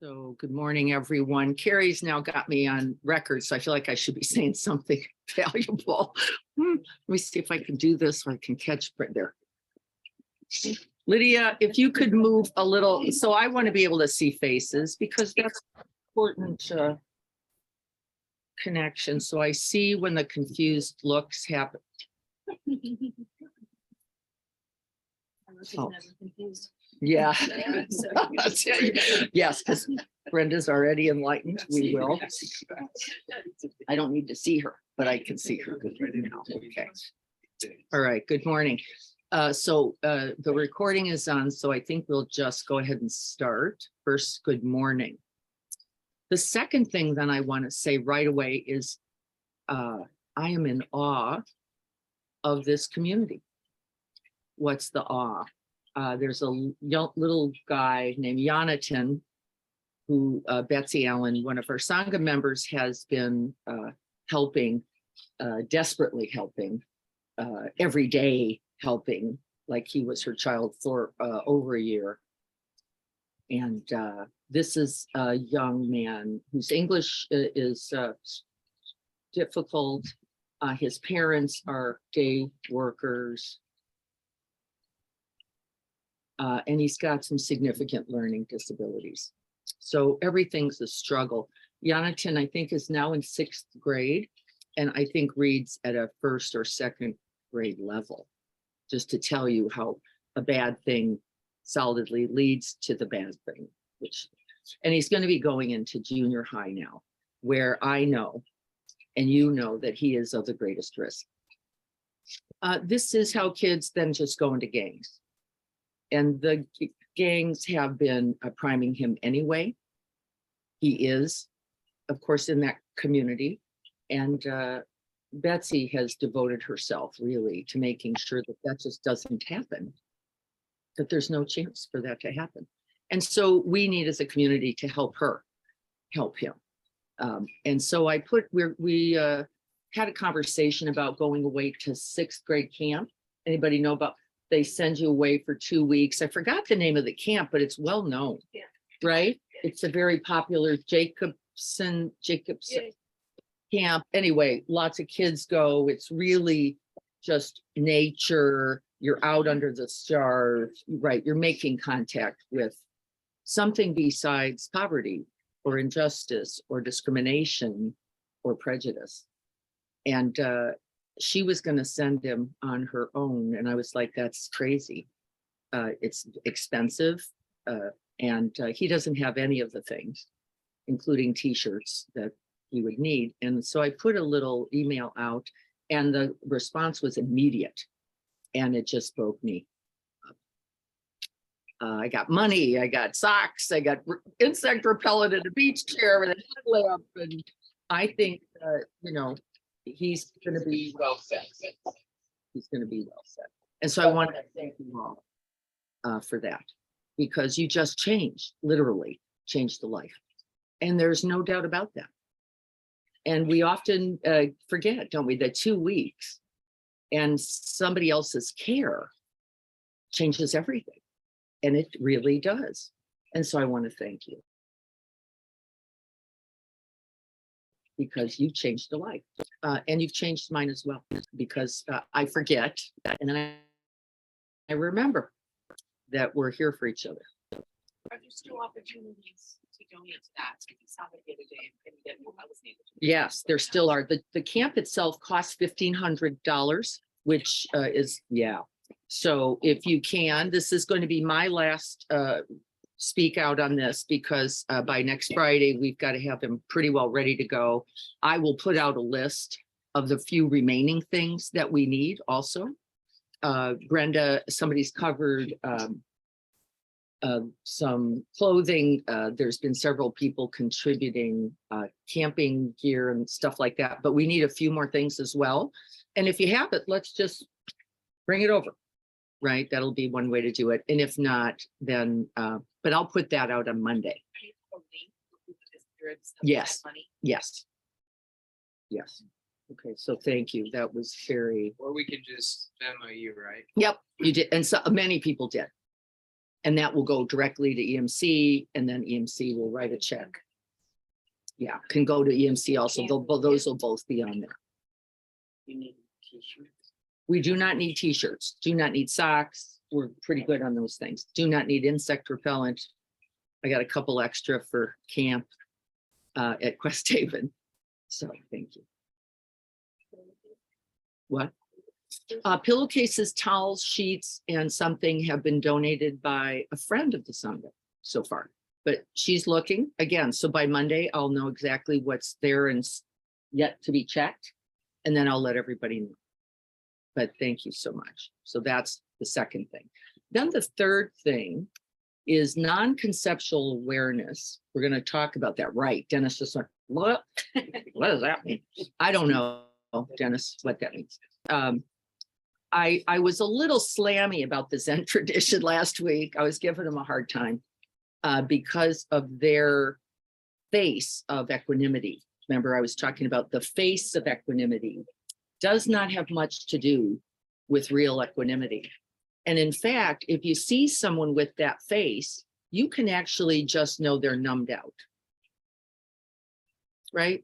So good morning, everyone. Carrie's now got me on record, so I feel like I should be saying something valuable. Let me see if I can do this so I can catch right there. Lydia, if you could move a little, so I want to be able to see faces because that's important connection. So I see when the confused looks happen. Oh. Yeah. Yes, because Brenda's already enlightened. We will. I don't need to see her, but I can see her good right now. Okay. All right. Good morning. The recording is on, so I think we'll just go ahead and start. First, good morning. The second thing then I want to say right away is I am in awe of this community. What's the awe? There's a young, little guy named Jonathan who Betsy Allen, one of our Sangha members, has been helping, desperately helping, every day helping, like he was her child for over a year. And this is a young man whose English is difficult. His parents are day workers. And he's got some significant learning disabilities. So everything's a struggle. Jonathan, I think, is now in 6th grade, and I think reads at a 1st or 2nd grade level, just to tell you how a bad thing solidly leads to the bad thing. And he's going to be going into junior high now, where I know, and you know, that he is of the greatest risk. This is how kids then just go into gangs. And the gangs have been priming him anyway. He is, of course, in that community. And Betsy has devoted herself really to making sure that that just doesn't happen, that there's no chance for that to happen. And so we need as a community to help him. And so we had a conversation about going away to 6th grade camp. Anybody know about? They send you away for 2 weeks. I forgot the name of the camp, but it's well known, right? It's a very popular Jacobson camp. Anyway, lots of kids go. It's really just nature. You're out under the stars, right? You're making contact with something besides poverty or injustice or discrimination or prejudice. And she was going to send him on her own. And I was like, that's crazy. It's expensive. And he doesn't have any of the things, including t-shirts that he would need. And so I put a little email out and the response was immediate. And it just broke me up. I got money, I got socks, I got insect repellent in a beach chair with a headlamp. And I think, he's going to be well fed. He's going to be well fed. And so I want to thank you all for that, because you just literally changed the life. And there's no doubt about that. And we often forget, don't we, that 2 weeks and somebody else's care changes everything. And it really does. And so I want to thank you, because you changed a life, and you've changed mine as well, because I forget, and then I remember that we're here for each other. Are there still opportunities to donate to that? Because it sounded the other day, I was able to. Yes, there still are. The camp itself costs $1,500, which is, yeah. So if you can, this is going to be my last speak out on this, because by next Friday, we've got to have him pretty well ready to go. I will put out a list of the few remaining things that we need also. Brenda, somebody's covered some clothing. There's been several people contributing camping gear and stuff like that, but we need a few more things as well. And if you have it, let's just bring it over. Right, that'll be one way to do it. And if not, then but I'll put that out on Monday. Yes. Yes. Okay, so thank you. That was very. Or we can just demo you, right? Yep, you did, and so many people did. And that will go directly to EMC, and then EMC will write a check. Yeah, can go to EMC also. Those will both be on there. You need t-shirts. We do not need t-shirts, do not need socks. We're pretty good on those things. Do not need insect repellent. I got a couple extra for camp at Quest Haven. So thank you. What? Pillowcases, towels, sheets, and something have been donated by a friend of the Sangha so far. But she's looking again. So by Monday, I'll know exactly what's there and yet to be checked. And then I'll let everybody know. But thank you so much. So that's the second thing. Then the third thing is non-conceptual awareness. We're going to talk about that, right? Dennis just went, what? What does that mean? I don't know, Dennis, what that means. I was a little slammy about the Zen tradition last week. I was giving them a hard time because of their face of equanimity. Remember, I was talking about the face of equanimity does not have much to do with real equanimity. And in fact, if you see someone with that face, you can actually just know they're numbed out, right?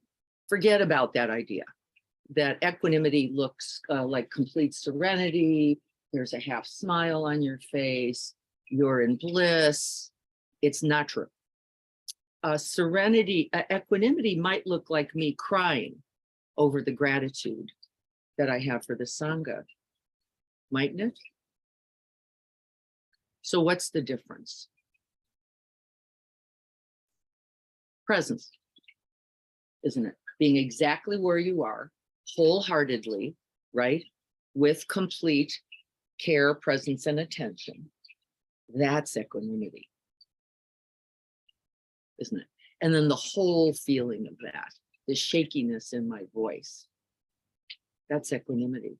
Forget about that idea that equanimity looks like complete serenity. There's a half smile on your face. You're in bliss. It's not true. Equanimity might look like me crying over the gratitude that I have for the Sangha, mightn't it? So what's the difference? Presence, isn't it? Being exactly where you are, wholeheartedly, right? With complete care, presence, and attention. That's equanimity, isn't it? And then the whole feeling of that, the shakiness in my voice, that's equanimity.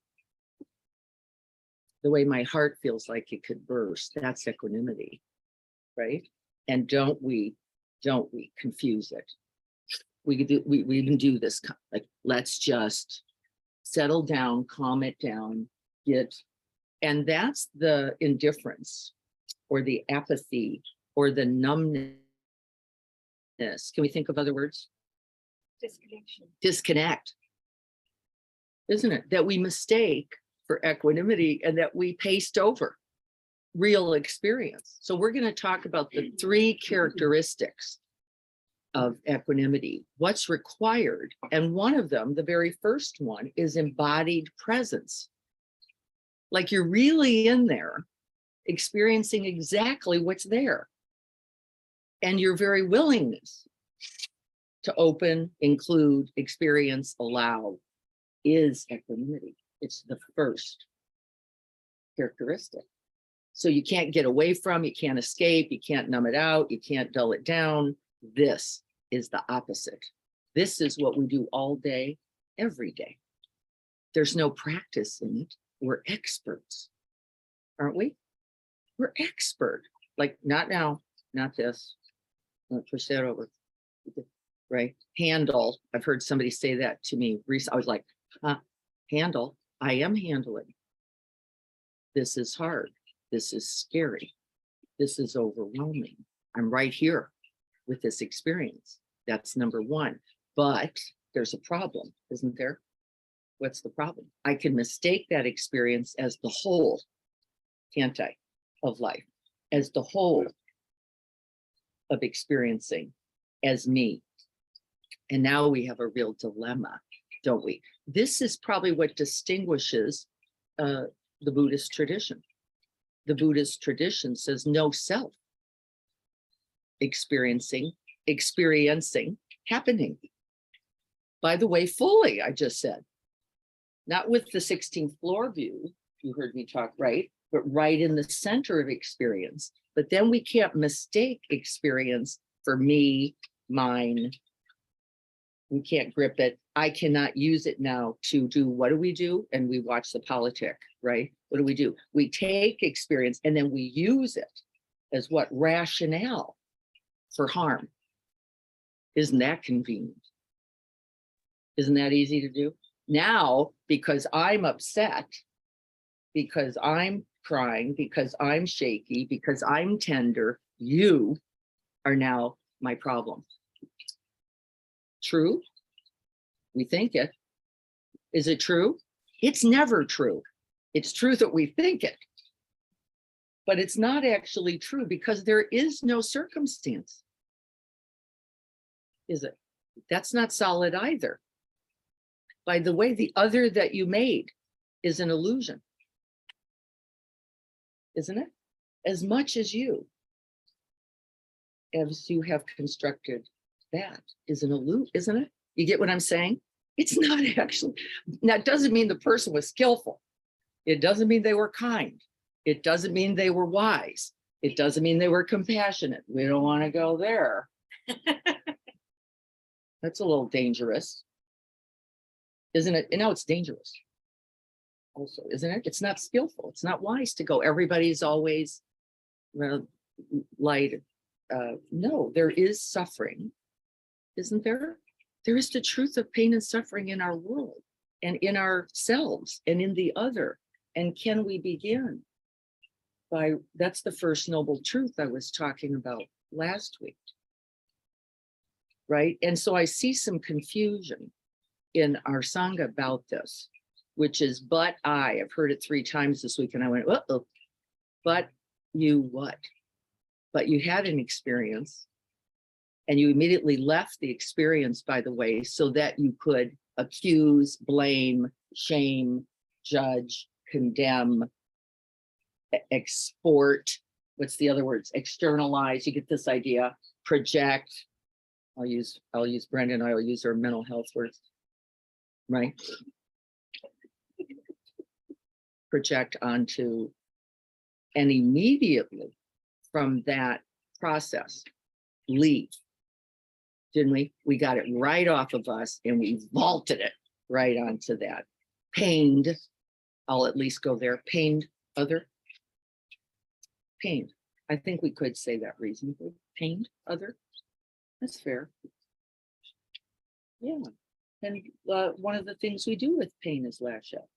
The way my heart feels like it could burst, that's equanimity, right? And don't we confuse it. We even do this, like, let's just settle down, calm it down, and that's the indifference or the apathy or the numbness. Can we think of other words? Disconnection. Disconnect, isn't it? That we mistake for equanimity and that we paste over real experience. So we're going to talk about the three characteristics of equanimity, what's required. And one of them, the very first one, is embodied presence. Like you're really in there, experiencing exactly what's there. And your very willingness to open, include, experience, allow is equanimity. It's the first characteristic. So you can't get away from, you can't escape, you can't numb it out, you can't dull it down. This is the opposite. This is what we do all day, every day. There's no practice in it. We're experts, aren't we? We're expert. Like, not now, not this. I'm gonna push that over, right? Handle. I've heard somebody say that to me recently. I was like, handle. I am handling. This is hard. This is scary. This is overwhelming. I'm right here with this experience. That's number one. But there's a problem, isn't there? What's the problem? I can mistake that experience as the whole, can't I, of life, as the whole of experiencing as me. And now we have a real dilemma, don't we? This is probably what distinguishes the Buddhist tradition. The Buddhist tradition says no self experiencing happening. By the way, fully, I just said, not with the 16th floor view, you heard me talk, right? But right in the center of experience. But then we can't mistake experience for me, mine. We can't grip it. I cannot use it now to do, what do we do? And we watch the politic, right? What do we do? We take experience and then we use it as what? Rationale for harm. Isn't that convenient? Isn't that easy to do? Now, because I'm upset, because I'm crying, because I'm shaky, because I'm tender, you are now my problem. True? We think it. Is it true? It's never true. It's true that we think it. But it's not actually true, because there is no circumstance. Is it? That's not solid either. By the way, the other that you made is an illusion. Isn't it? As much as you have constructed that is an illusion, isn't it? You get what I'm saying? It's not actually. Now, it doesn't mean the person was skillful. It doesn't mean they were kind. It doesn't mean they were wise. It doesn't mean they were compassionate. We don't want to go there. That's a little dangerous, isn't it? And now it's dangerous also, isn't it? It's not skillful. It's not wise to go, everybody's always light. No, there is suffering, isn't there? There is the truth of pain and suffering in our world and in ourselves and in the other. And can we begin by, that's the first noble truth I was talking about last week, right? And so I see some confusion in our Sangha about this, which is, but I've heard it 3 times this week and I went, uh-oh, but you what? But you had an experience and you immediately left the experience, by the way, so that you could accuse, blame, shame, judge, condemn, export, what's the other words? Externalize, you get this idea, project. I'll use Brendan, I'll use her mental health words, right? Project onto, and immediately from that process, leave. Didn't we? We got it right off of us and we vaulted it right onto that. Pained, I'll at least go there, pained other. Pained. I think we could say that reasonably. Pained other. That's fair. Yeah. And one of the things we do with pain is lash out.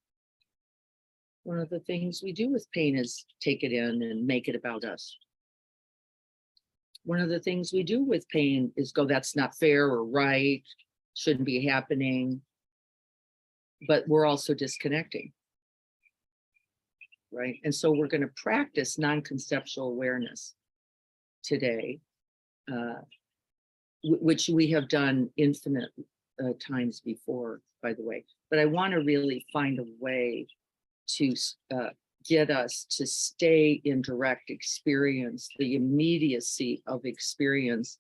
One of the things we do with pain is take it in and make it about us. One of the things we do with pain is go, that's not fair or right, shouldn't be happening. But we're also disconnecting. Right? And so we're going to practice non-conceptual awareness today, which we have done infinite times before, by the way. But I want to really find a way to get us to stay in direct experience, the immediacy of experience,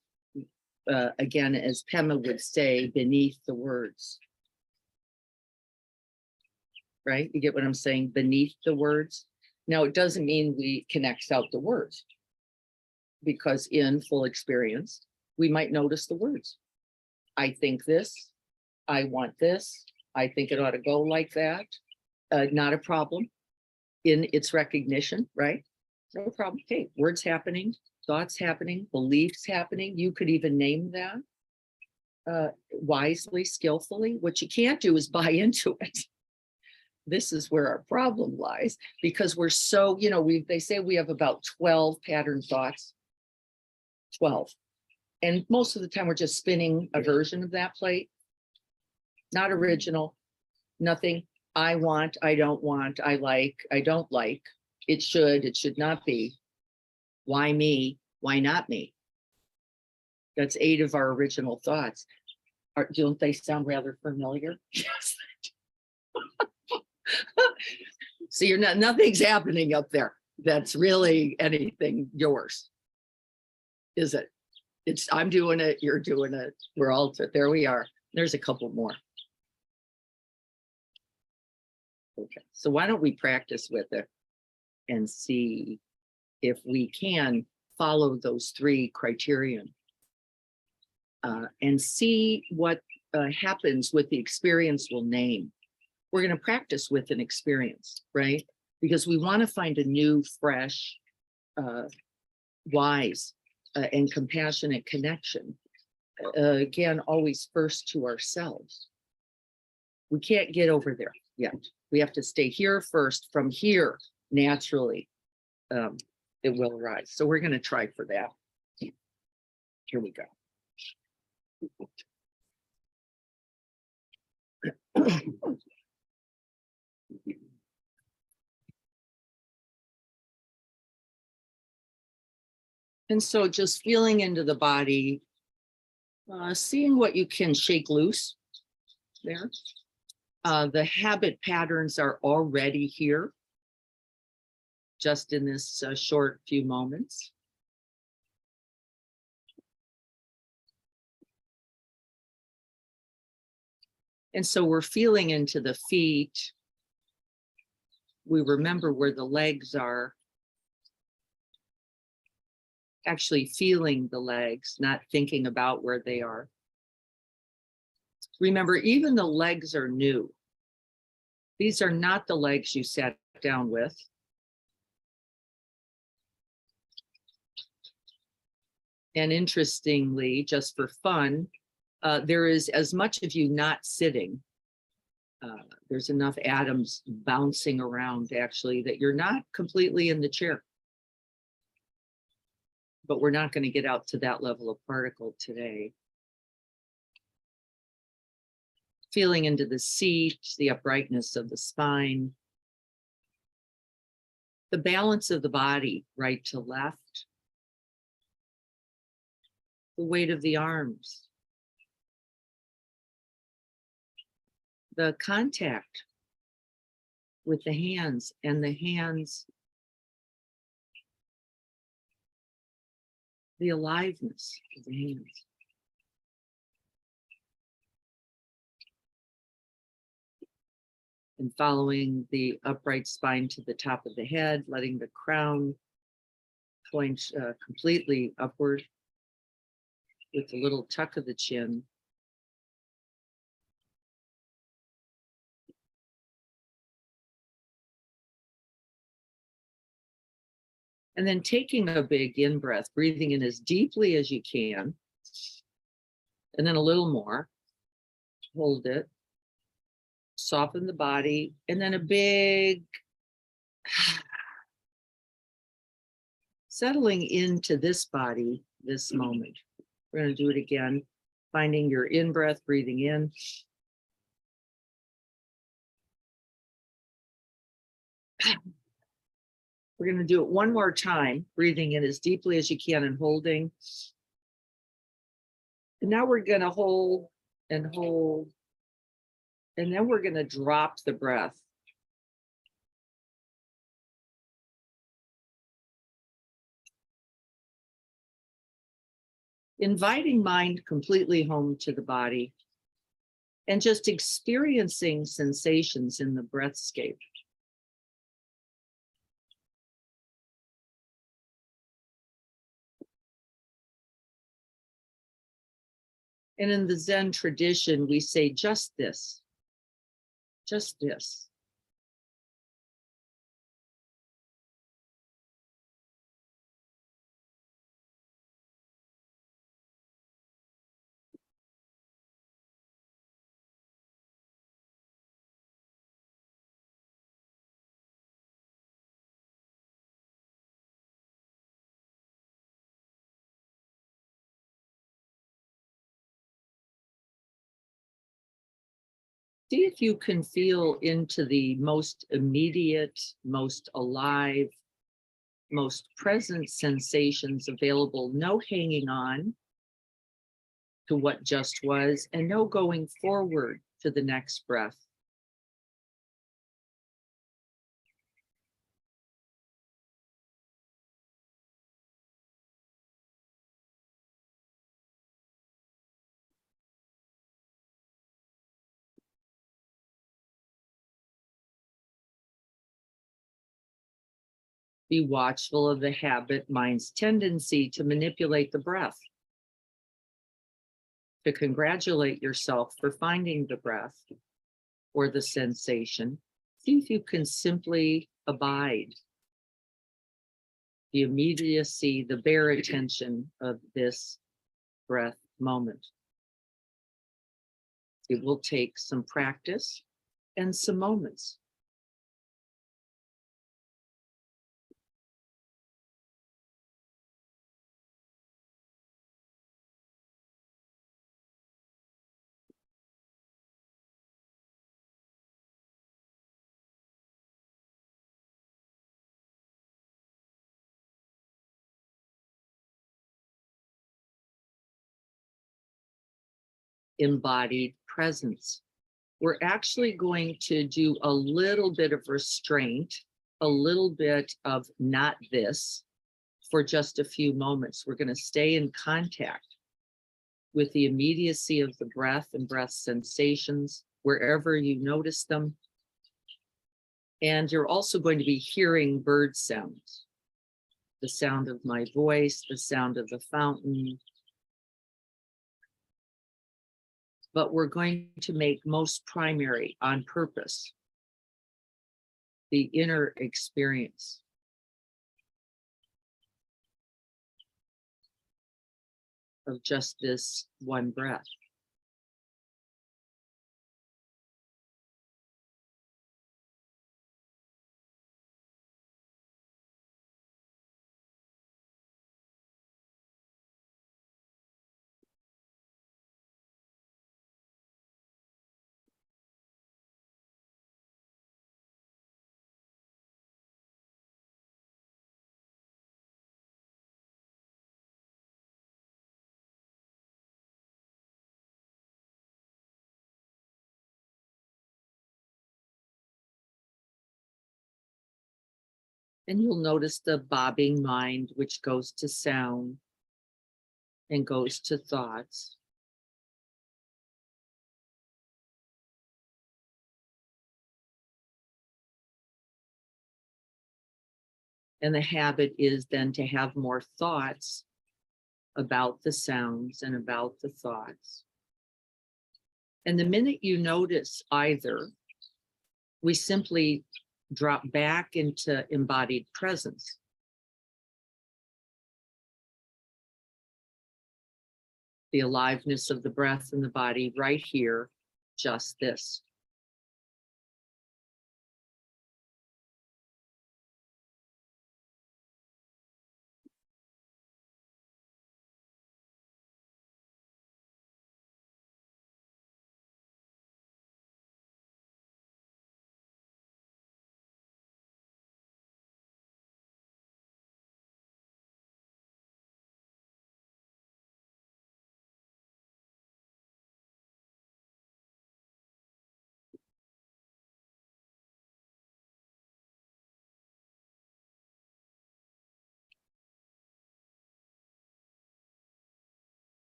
again, as Pema would say, beneath the words. Right? You get what I'm saying? Beneath the words. Now, it doesn't mean we can X out the words, because in full experience, we might notice the words. I think this, I want this, I think it ought to go like that. Not a problem in its recognition, right? No problem. Okay, words happening, thoughts happening, beliefs happening. You could even name that wisely, skillfully. What you can't do is buy into it. This is where our problem lies, because we're so, they say we have about 12 pattern thoughts, 12. And most of the time we're just spinning a version of that plate. Not original, nothing. I want, I don't want, I like, I don't like. It should not be. Why me? Why not me? That's 8 of our original thoughts. Don't they sound rather familiar? Yes. So nothing's happening up there that's really anything yours, is it? I'm doing it, you're doing it, we're all, there we are. There's a couple more. Okay, so why don't we practice with it and see if we can follow those 3 criterion and see what happens with the experience we'll name. We're going to practice with an experience, right? Because we want to find a new, fresh, wise, and compassionate connection. Again, always first to ourselves. We can't get over there yet. We have to stay here first. From here, naturally it will rise. So we're going to try for that. Here we go. And so just feeling into the body, seeing what you can shake loose there. The habit patterns are already here, just in this short few moments. And so we're feeling into the feet. We remember where the legs are. Actually feeling the legs, not thinking about where they are. Remember, even the legs are new. These are not the legs you sat down with. And interestingly, just for fun, there is as much of you not sitting. There's enough atoms bouncing around actually that you're not completely in the chair. But we're not going to get out to that level of particle today. Feeling into the seat, the uprightness of the spine, the balance of the body, right to left, the weight of the arms, the contact with the hands, and the hands, the aliveness of the hands. And following the upright spine to the top of the head, letting the crown point completely upward with a little tuck of the chin. And then taking a big in breath, breathing in as deeply as you can. And then a little more. Hold it. Soften the body. And then a big settling into this body, this moment. We're going to do it again. Finding your in breath, breathing in. We're going to do it one more time, breathing in as deeply as you can and holding. And now we're going to hold and hold. And then we're going to drop the breath. Inviting mind completely home to the body and just experiencing sensations in the breathscape. And in the Zen tradition, we say just this, just this. See if you can feel into the most immediate, most alive, most present sensations available. No hanging on to what just was, and no going forward to the next breath. Be watchful of the habit, mind's tendency to manipulate the breath, to congratulate yourself for finding the breath or the sensation. See if you can simply abide the immediacy, the bare attention of this breath moment. It will take some practice and some moments. embodied presence. We're actually going to do a little bit of restraint, a little bit of not this for just a few moments. We're going to stay in contact with the immediacy of the breath and breath sensations, wherever you notice them. And you're also going to be hearing bird sounds, the sound of my voice, the sound of the fountain. But we're going to make most primary on purpose the inner experience. Of just this one breath. And you'll notice the bobbing mind, which goes to sound and goes to thoughts. And the habit is then to have more thoughts about the sounds and about the thoughts. And the minute you notice either, we simply drop back into embodied presence. The aliveness of the breath and the body right here, just this.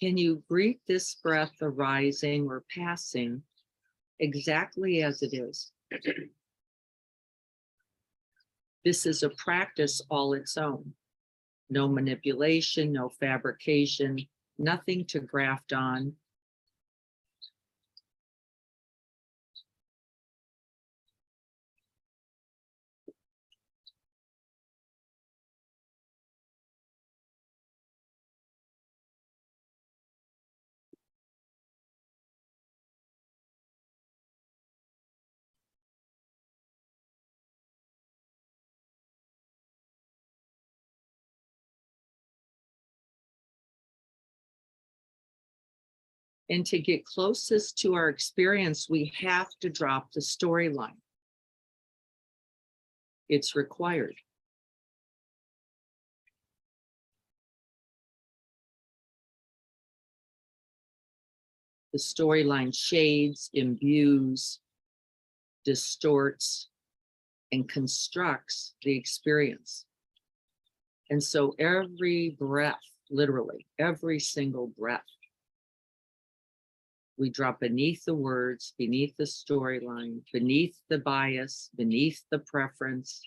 Can you greet this breath arising or passing exactly as it is? This is a practice all its own. No manipulation, no fabrication, nothing to graft on. And to get closest to our experience, we have to drop the storyline. It's required. The storyline shades, imbues, distorts, and constructs the experience. And so every breath, literally every single breath, we drop beneath the words, beneath the storyline, beneath the bias, beneath the preference,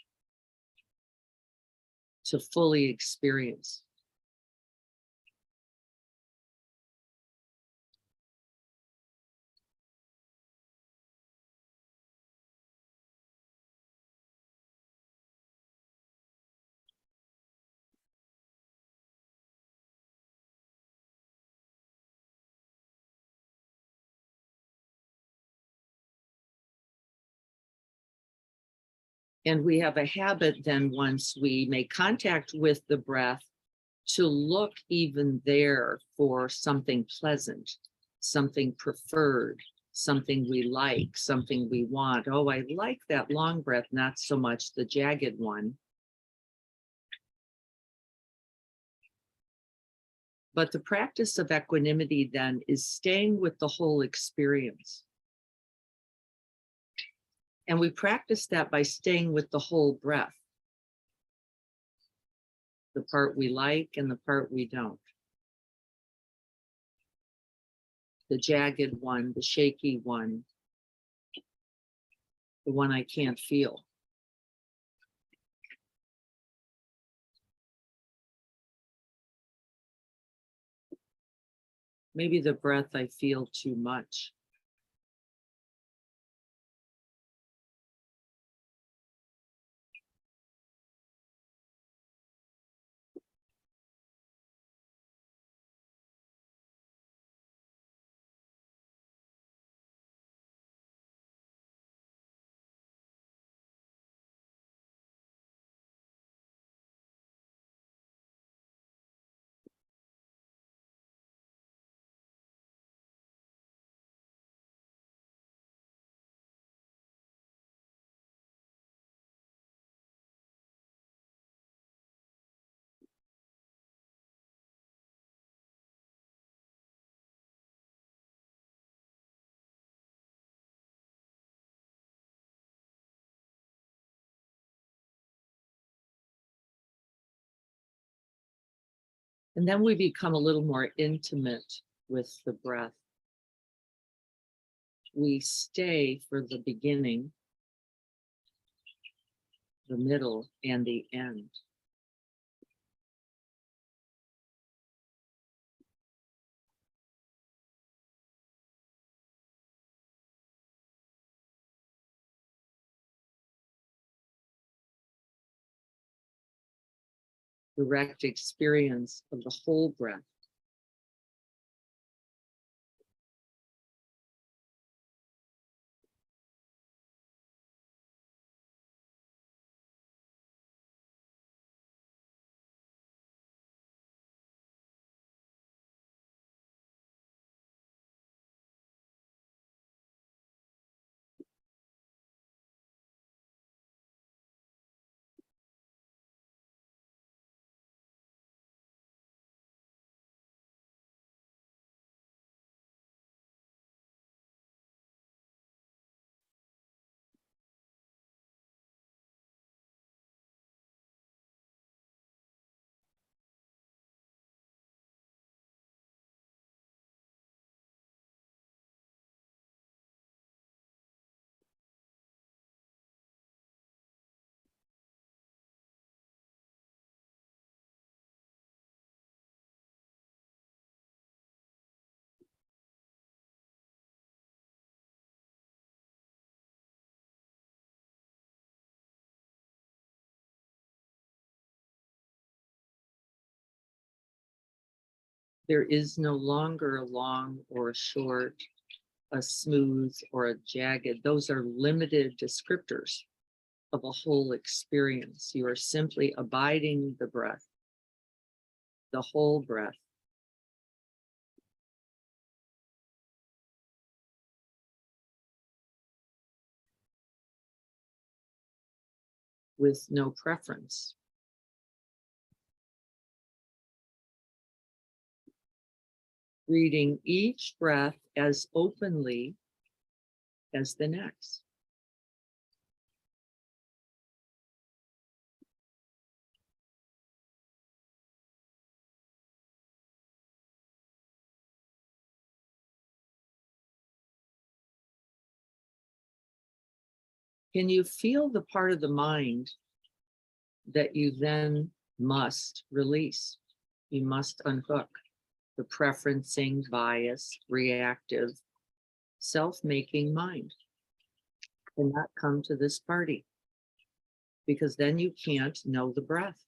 to fully experience. And we have a habit then, once we make contact with the breath, to look even there for something pleasant, something preferred, something we like, something we want. Oh, I like that long breath, not so much the jagged one. But the practice of equanimity then is staying with the whole experience. And we practice that by staying with the whole breath, the part we like and the part we don't, the jagged one, the shaky one, the one I can't feel. Maybe the breath I feel too much. And then we become a little more intimate with the breath. We stay for the beginning, the middle, and the end. Direct experience of the whole breath. There is no longer a long or a short, a smooth or a jagged. Those are limited descriptors of a whole experience. You are simply abiding the breath, the whole breath. With no preference. Reading each breath as openly as the next. Can you feel the part of the mind that you then must release? You must unhook the preferencing, bias, reactive, self-making mind. Cannot come to this party because then you can't know the breath.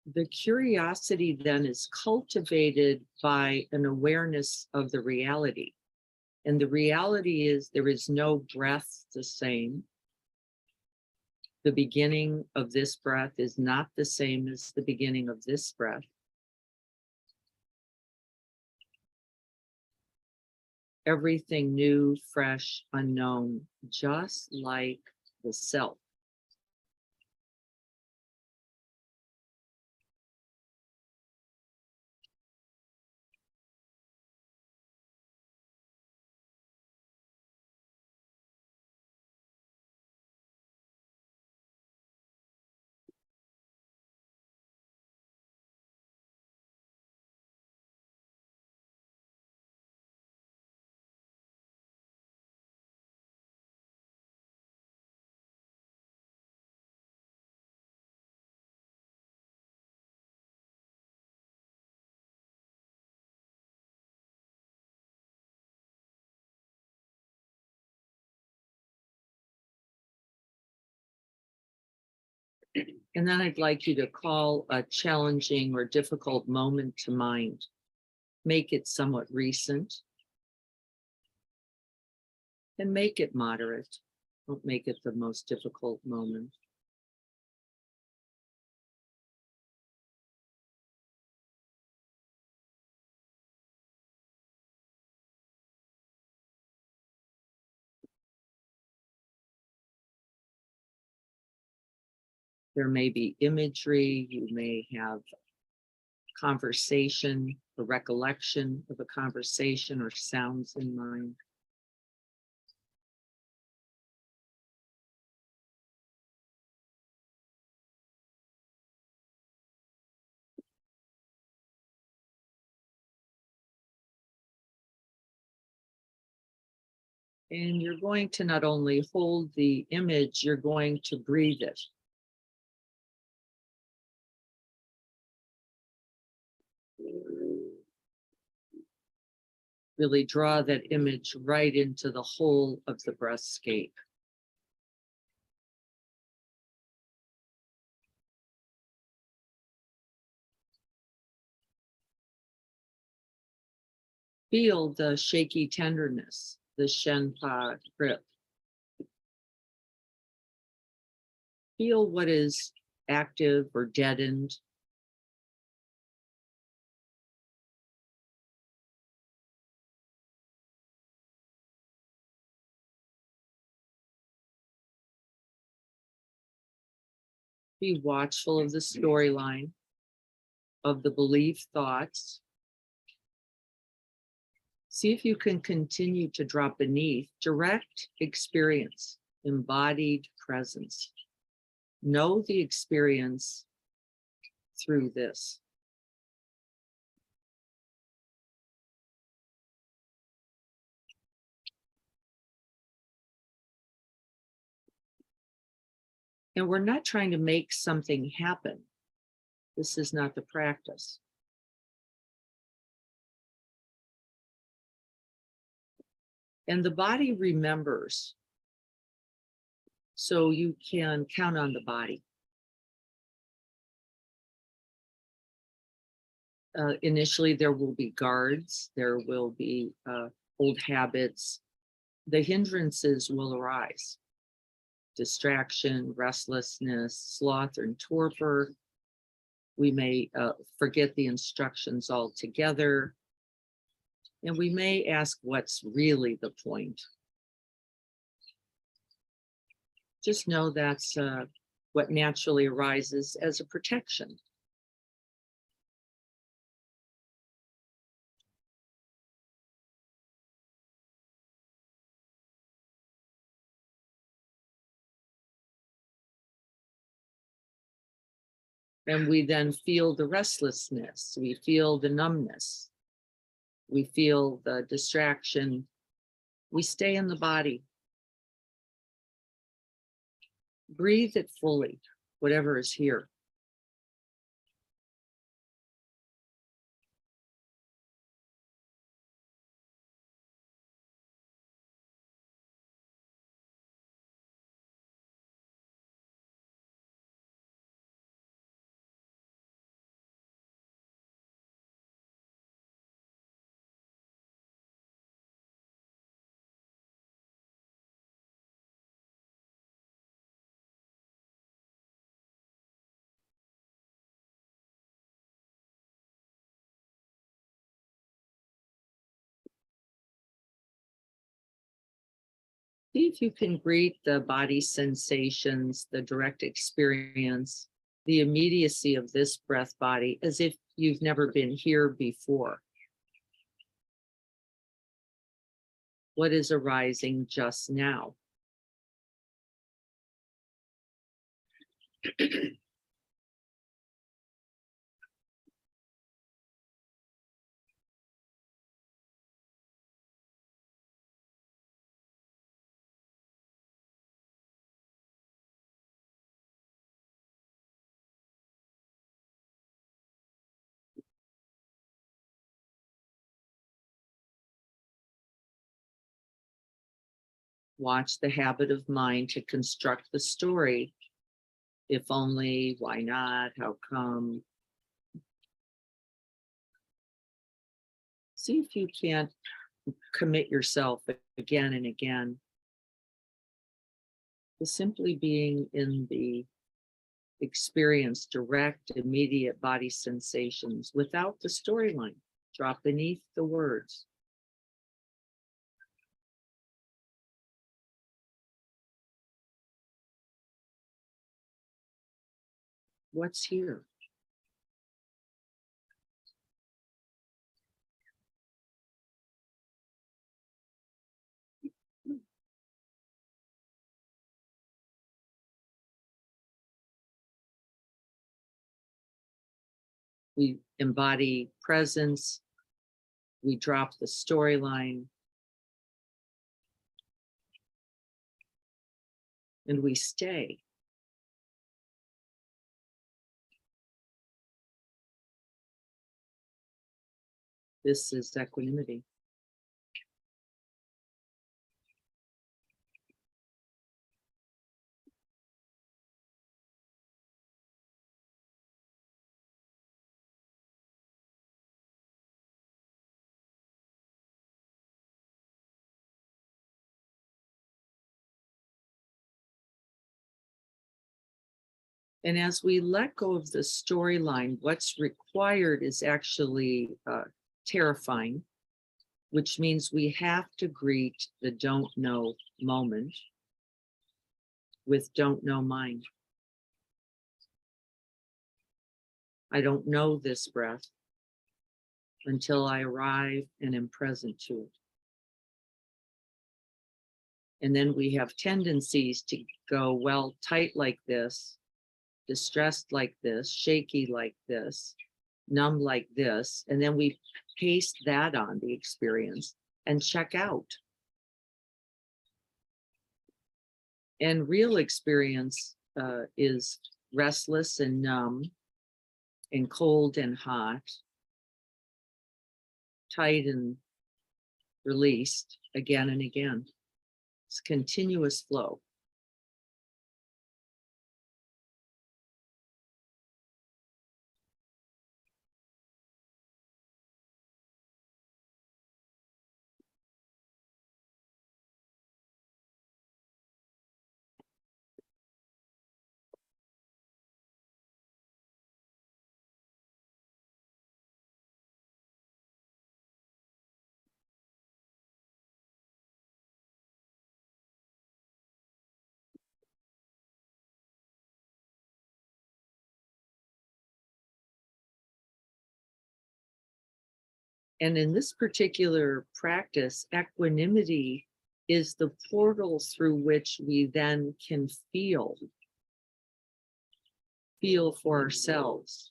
The curiosity then is cultivated by an awareness of the reality. And the reality is there is no breath the same. The beginning of this breath is not the same as the beginning of this breath. Everything new, fresh, unknown, just like the self. And then I'd like you to call a challenging or difficult moment to mind. Make it somewhat recent and make it moderate. Don't make it the most difficult moment. There may be imagery, you may have conversation, a recollection of a conversation or sounds in mind. And you're going to not only hold the image, you're going to breathe it. Really draw that image right into the whole of the breathscape. Feel the shaky tenderness, the Shenpa grip. Feel what is active or deadened. Be watchful of the storyline, of the belief thoughts. See if you can continue to drop beneath direct experience, embodied presence. Know the experience through this. And we're not trying to make something happen. This is not the practice. And the body remembers. So you can count on the body. Initially, there will be guards, there will be old habits. The hindrances will arise. Distraction, restlessness, sloth and torpor. We may forget the instructions altogether. And we may ask what's really the point. Just know that's what naturally arises as a protection. And we then feel the restlessness, we feel the numbness, we feel the distraction. We stay in the body. Breathe it fully, whatever is here. See if you can greet the body sensations, the direct experience, the immediacy of this breath body as if you've never been here before. What is arising just now? Watch the habit of mind to construct the story. If only, why not, how come? See if you can't commit yourself again and again to simply being in the experience, direct, immediate body sensations without the storyline. Drop beneath the words. What's here? We embody presence. We drop the storyline. And we stay. This is equanimity. And as we let go of the storyline, what's required is actually terrifying, which means we have to greet the don't know moment with don't know mind. I don't know this breath until I arrive and am present to it. And then we have tendencies to go, well, tight like this, distressed like this, shaky like this, numb like this. And then we paste that on the experience and check out. And real experience is restless and numb and cold and hot, tight and released again and again. It's continuous flow. And in this particular practice, equanimity is the portal through which we then can feel for ourselves.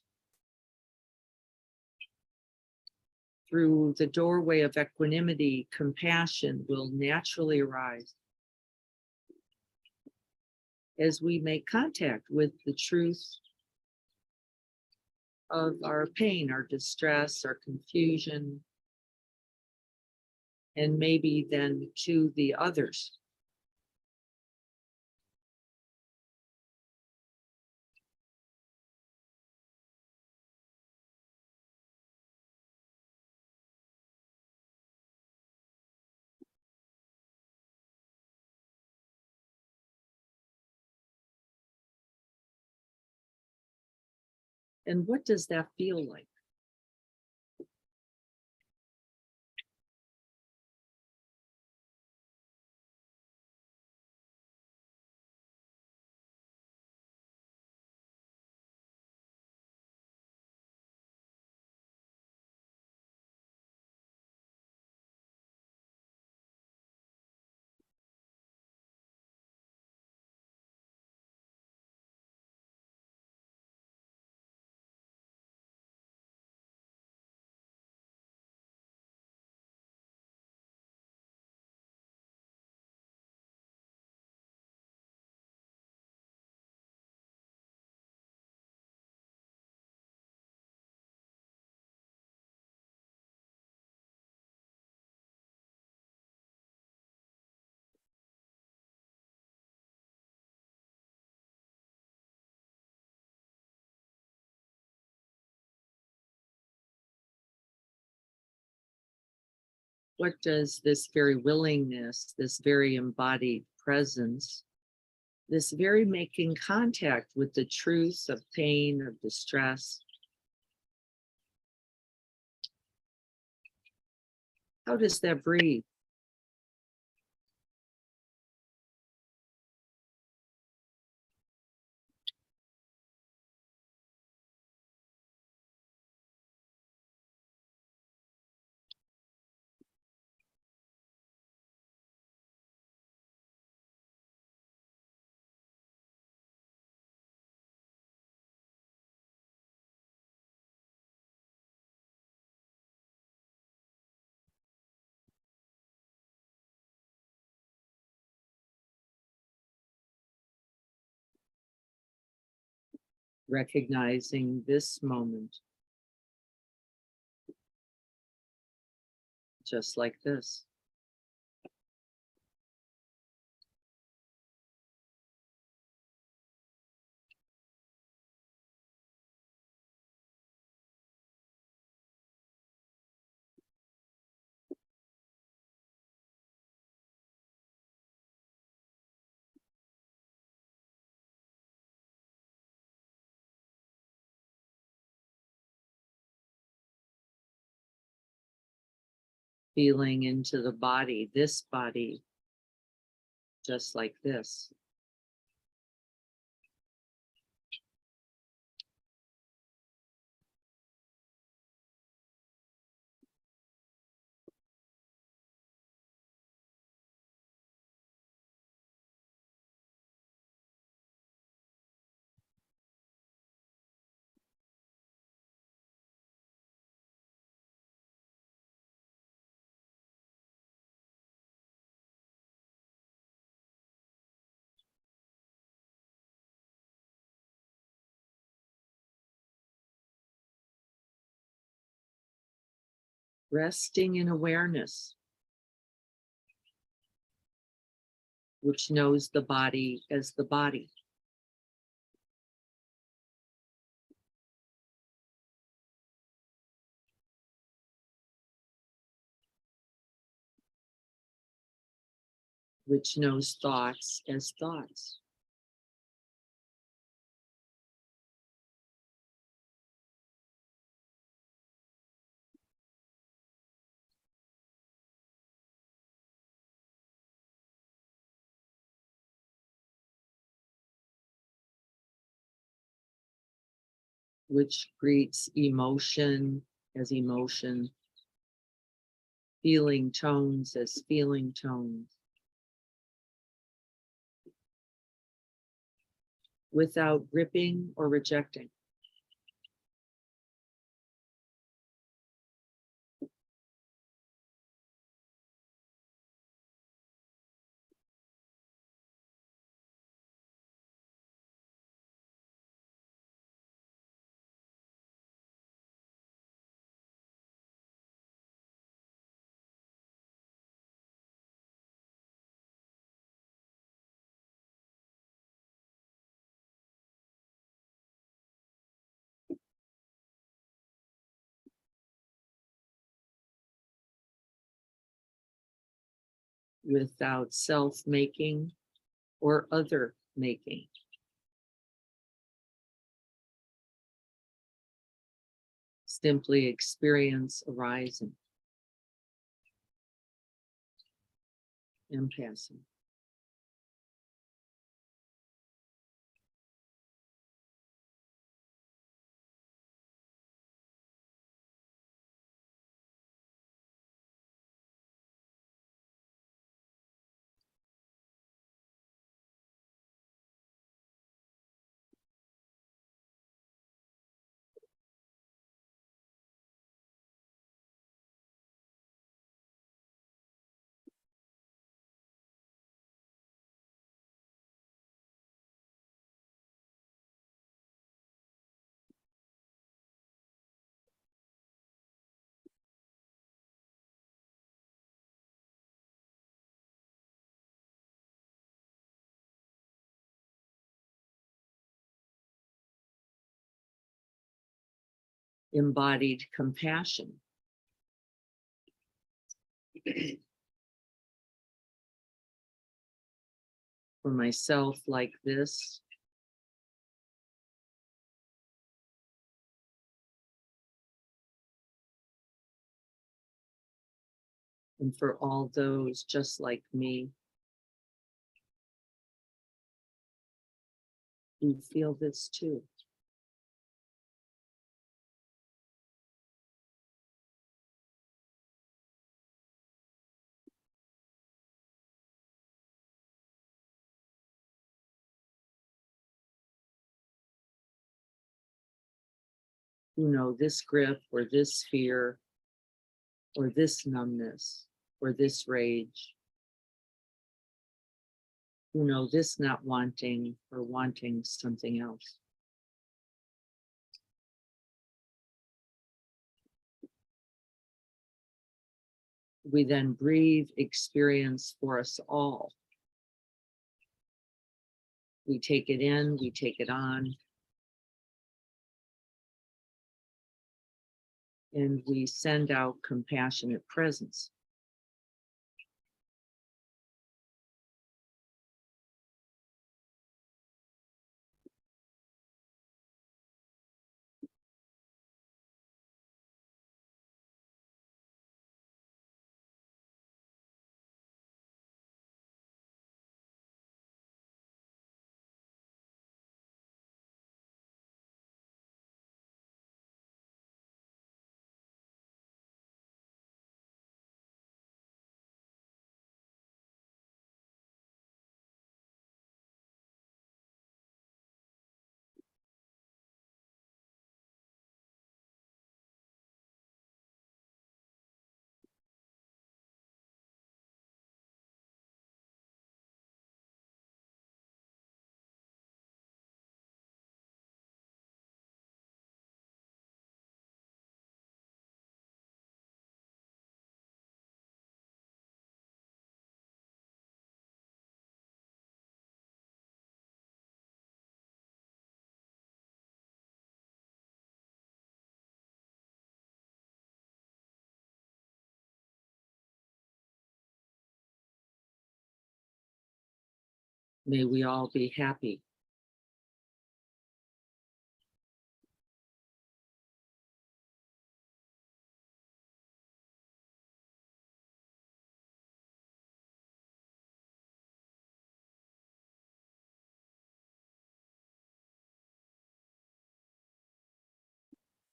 Through the doorway of equanimity, compassion will naturally arise as we make contact with the truth of our pain, our distress, our confusion, and maybe then to the others. And what does that feel like? What does this very willingness, this very embodied presence, this very making contact with the truth of pain, of distress, how does that breathe? Recognizing this moment, just like this. Feeling into the body, this body, just like this. Resting in awareness, which knows the body as the body. Which knows thoughts as thoughts. Which greets emotion as emotion, feeling tones as feeling tones, without gripping or rejecting. Without self-making or other making. Simply experience arising and passing. Embodied compassion. For myself, like this. And for all those just like me who feel this too. Who know this grip or this fear or this numbness or this rage. Who know this not wanting or wanting something else. We then breathe experience for us all. We take it in, we take it on, and we send out compassionate presence. May we all be happy.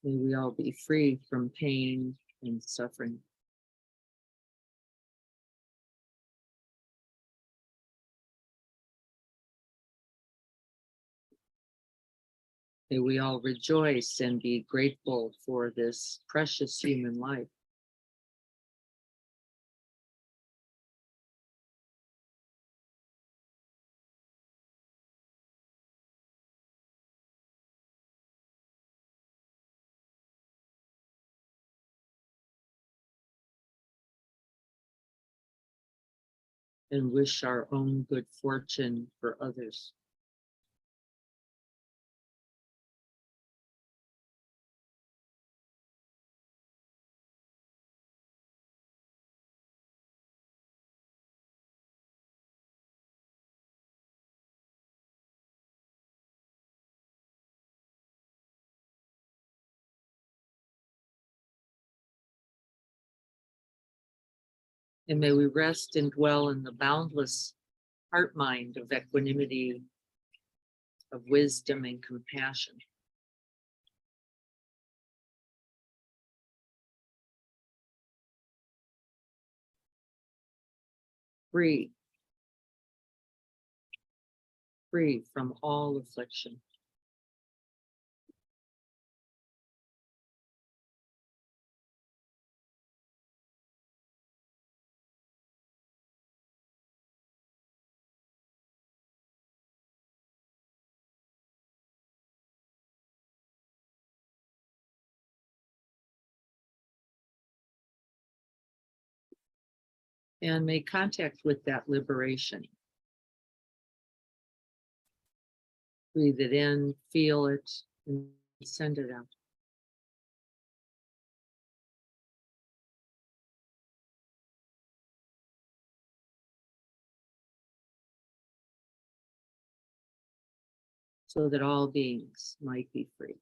May we all be free from pain and suffering. May we all rejoice and be grateful for this precious human life. And wish our own good fortune for others. And may we rest and dwell in the boundless heart mind of equanimity, of wisdom and compassion. Free, free from all affliction. And may contact with that liberation. Breathe it in, feel it, and send it out. so that all beings might be free.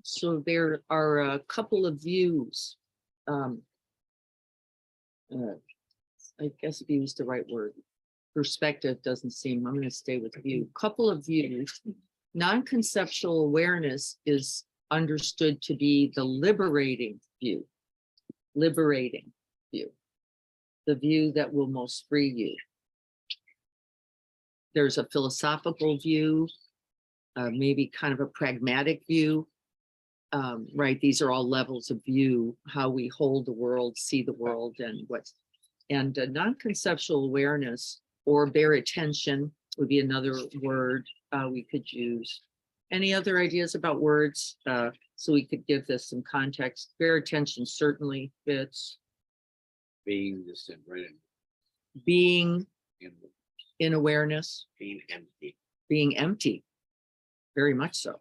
So there are a couple of views. Uh, I guess view is the right word. Perspective doesn't seem, I'm going to stay with view. Couple of views. Non-conceptual awareness is understood to be the liberating view. Liberating view. The view that will most free you. There's a philosophical view, maybe kind of a pragmatic view. Right, these are all levels of view, how we hold the world, see the world, and what's, and non-conceptual awareness or bare attention would be another word we could use. Any other ideas about words? So we could give this some context. Bare attention certainly fits. Being just right Being in in awareness, being empty. being empty, very much so.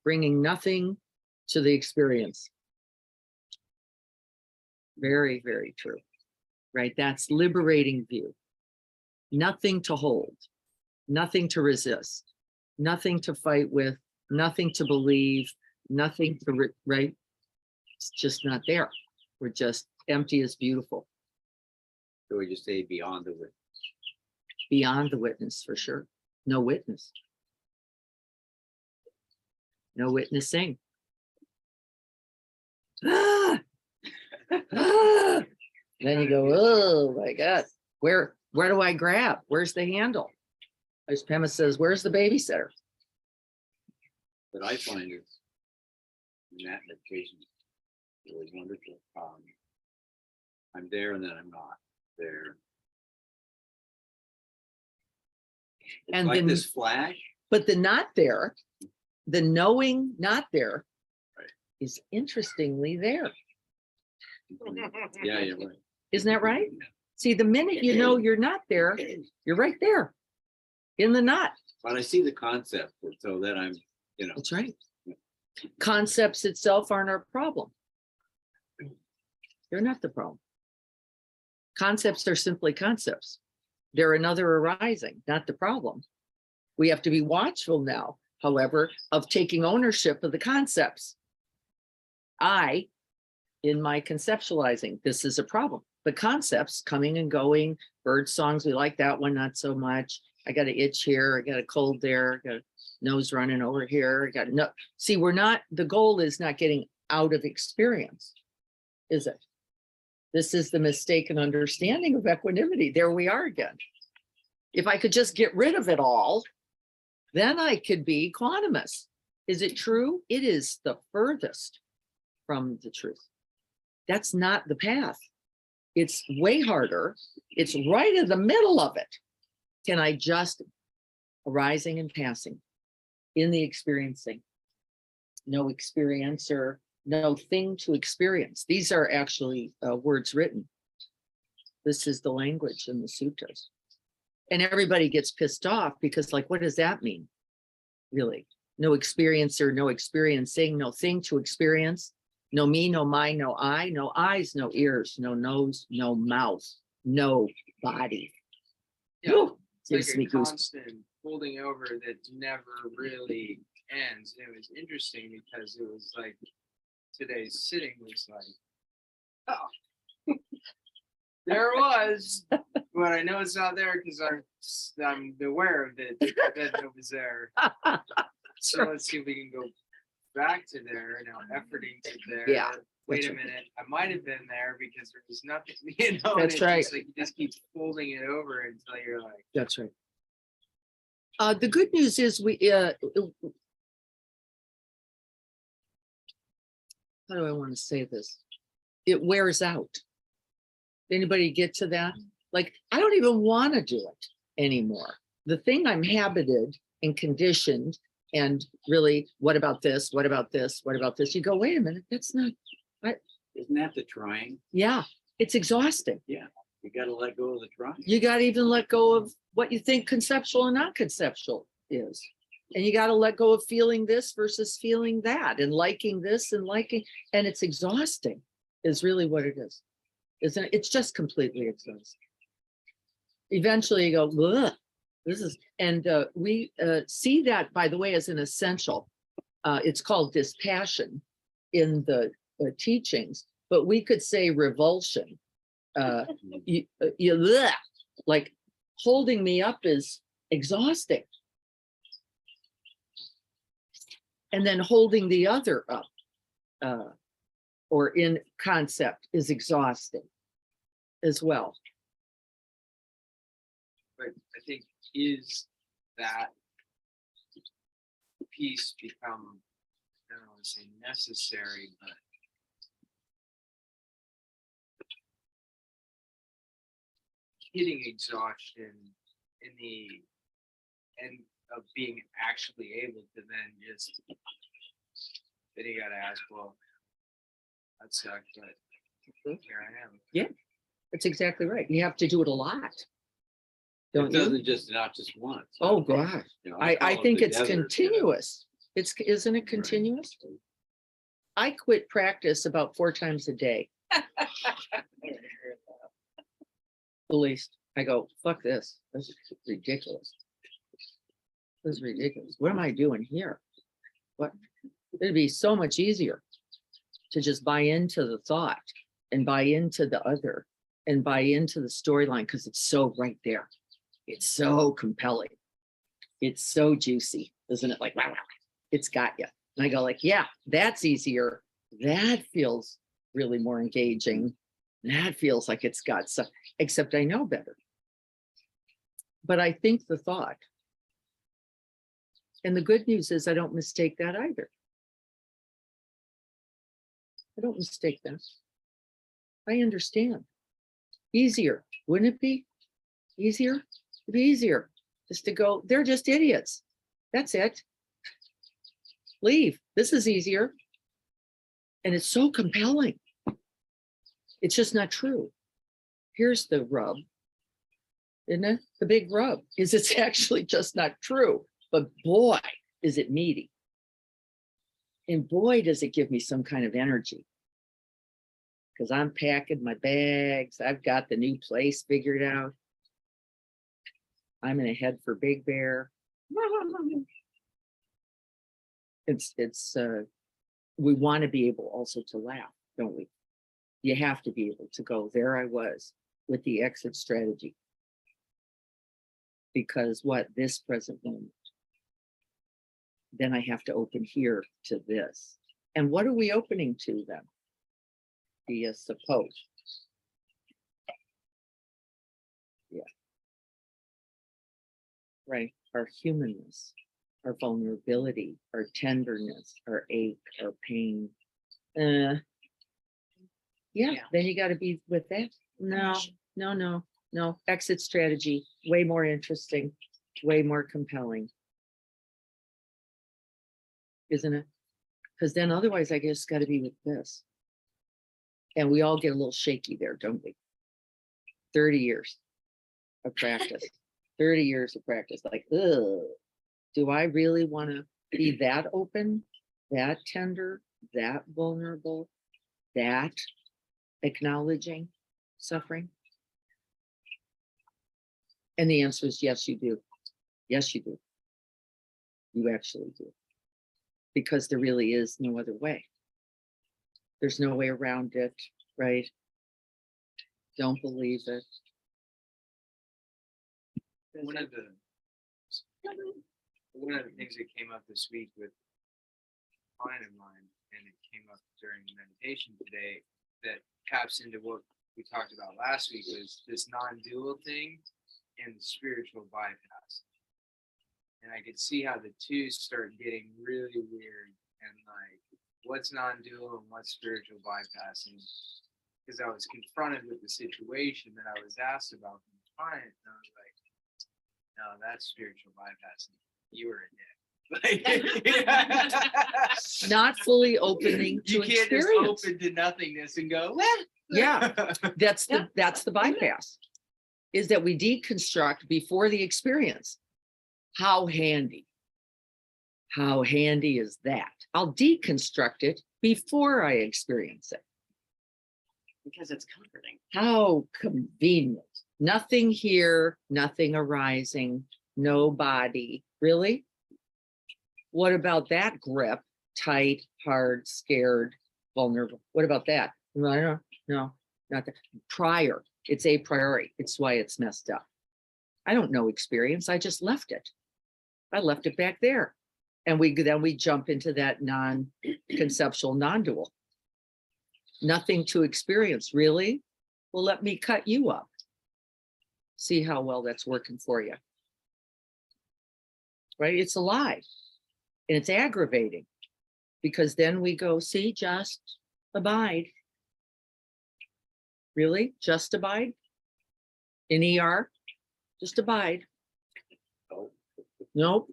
Bringing nothing to the experience. Very, very true. Right? That's liberating view. Nothing to hold, nothing to resist, nothing to fight with, nothing to believe, nothing to, right? It's just not there. We're just empty is beautiful. So we just say beyond the witness. Beyond the witness, for sure. No witness. No witnessing. Ah! Ah! Then you go, oh my God, where do I grab? Where's the handle? As Pema says, where's the babysitter? But I find it in that meditation really wonderful. I'm there and then I'm not there. It's And like then- this flash. But the not there, the knowing not there, Right. is interestingly there. Yeah, you're right. Isn't that right? See, the minute you know you're not there, you're right there in the not. But I see the concept, so that I'm, That's right. Concepts itself aren't our problem. They're not the problem. Concepts are simply concepts. They're another arising, not the problem. We have to be watchful now, however, of taking ownership of the concepts. In my conceptualizing, this is a problem. The concepts coming and going, bird songs, we like that one, not so much. I got an itch here, I got a cold there, I got a nose running over here, I got no. See, we're not, the goal is not getting out of experience, is it? This is the mistaken understanding of equanimity. There we are again. If I could just get rid of it all, then I could be equanimous. Is it true? It is the furthest from the truth. That's not the path. It's way harder. It's right in the middle of it. Can I just arising and passing in the experiencing? No experiencer, no thing to experience. These are actually words written. This is the language in the sutras. And everybody gets pissed off because, like, what does that mean? Really? No experiencer, no experiencing, no thing to experience. No me, no mine, no I, no eyes, no ears, no nose, no mouth, no body. Yeah, Whew, it's gives like me a goosebumps. constant holding over that never really ends. It was interesting because it was like today's sitting was like, oh, there it was. But I know it's not there because I'm aware of it that it was there. So let's see if we can go back to there. Now efforting to there. Yeah, Wait that's a right. minute. I might have been there because there was nothing, you know. That's and it's right. just like you just keep folding it over until you're like, That's right. The good news is how do I want to say this? It wears out. Anybody get to that? Like, I don't even want to do it anymore. The thing I'm habited and conditioned, and really, what about this? What about this? What about this? You go, wait a minute, that's not, Isn't that the trying? yeah, it's exhausting. Yeah, you gotta let go of the trying. You got to even let go of what you think conceptual and non-conceptual is. And you got to let go of feeling this versus feeling that, and liking this and liking, and it's exhausting is really what it is. Isn't it? It's just completely exhausting. Eventually you go, ugh, this is, and we see that, by the way, as an essential. It's called dispassion in the teachings, but we could say revulsion. Ugh, like holding me up is exhausting. And then holding the other up or in concept is exhausting as well. but I think is that piece become, I don't want to say necessary, but hitting exhaustion in the end of being actually able to then just, then you gotta ask, well, that sucked, but here I am. That's exactly right. You have to do it a lot. It Don't you? doesn't just, not just once. Oh, gosh. You know, I call it think the it's desert, you know. continuous. Isn't it continuous? I quit practice about 4 times a day. The least. I go, fuck this. This is ridiculous. This is ridiculous. What am I doing here? What? It'd be so much easier to just buy into the thought and buy into the other and buy into the storyline, because it's so right there. It's so compelling. It's so juicy, isn't it? Like, wow, it's got you. And I go like, yeah, that's easier. That feels really more engaging. That feels like it's got some, except I know better. But I think the thought. And the good news is I don't mistake that either. I don't mistake that. I understand. Easier, wouldn't it be? Easier? It'd be easier just to go, they're just idiots. That's it. Leave. This is easier. And it's so compelling. It's just not true. Here's the rub, isn't it? The big rub is it's actually just not true. But boy, is it meaty. And boy, does it give me some kind of energy. Because I'm packing my bags. I've got the new place figured out. I'm gonna head for Big Bear. It's we want to be able also to laugh, don't we? You have to be able to go, there I was with the exit strategy. Because what, this present moment. Then I have to open here to this. And what are we opening to then? The suppose. Yeah. Right, our humanness. our vulnerability, our tenderness, our ache, our pain. Yeah, then you gotta be with that. No, no. Exit strategy, way more interesting, way more compelling. Isn't it? Because then otherwise I just gotta be with this. And we all get a little shaky there, don't we? 30 years of practice, 30 years of practice, like, ugh, do I really want to be that open, that tender, that vulnerable, that acknowledging suffering? And the answer is yes, you do. Yes, you do. You actually do. Because there really is no other way. There's no way around it, right? Don't believe it. One of the things that came up this week with a client of mine, and it came up during meditation today, that taps into what we talked about last week, was this non-dual thing and spiritual bypass. And I could see how the two start getting really weird, and like, what's non-dual and what's spiritual bypassing? Because I was confronted with the situation that I was asked about from the client, and I was like, no, that's spiritual bypassing. You were a dick. Not fully opening to You can't just experience. open to nothingness and go, well. Yeah, that's the bypass, is that we deconstruct before the experience. How handy is that? I'll deconstruct it before I experience it. Because it's comforting. How convenient. Nothing here, nothing arising, no body. Really? What about that grip? Tight, hard, scared, vulnerable. What about that? No, not that. Prior. It's a priori. It's why it's messed up. I don't know experience. I just left it. I left it back there. And then we jump into that non-conceptual, non-dual. Nothing to experience, really? Well, let me cut you up. See how well that's working for you. Right? It's alive. And it's aggravating. Because then we go, see, just abide. Really? Just abide? In ER? Just abide. Nope.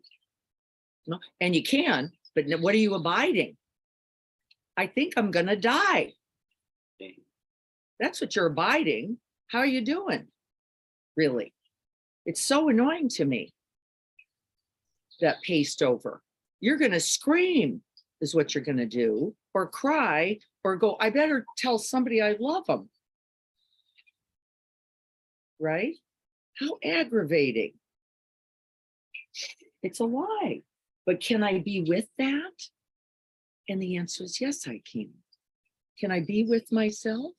No. And you can, but what are you abiding? I think I'm gonna die. That's what you're abiding. How are you doing? Really? It's so annoying to me. That paced over. You're gonna scream is what you're gonna do, or cry, or go, I better tell somebody I love them. Right? How aggravating. It's a lie. But can I be with that? And the answer is yes, I can. Can I be with myself?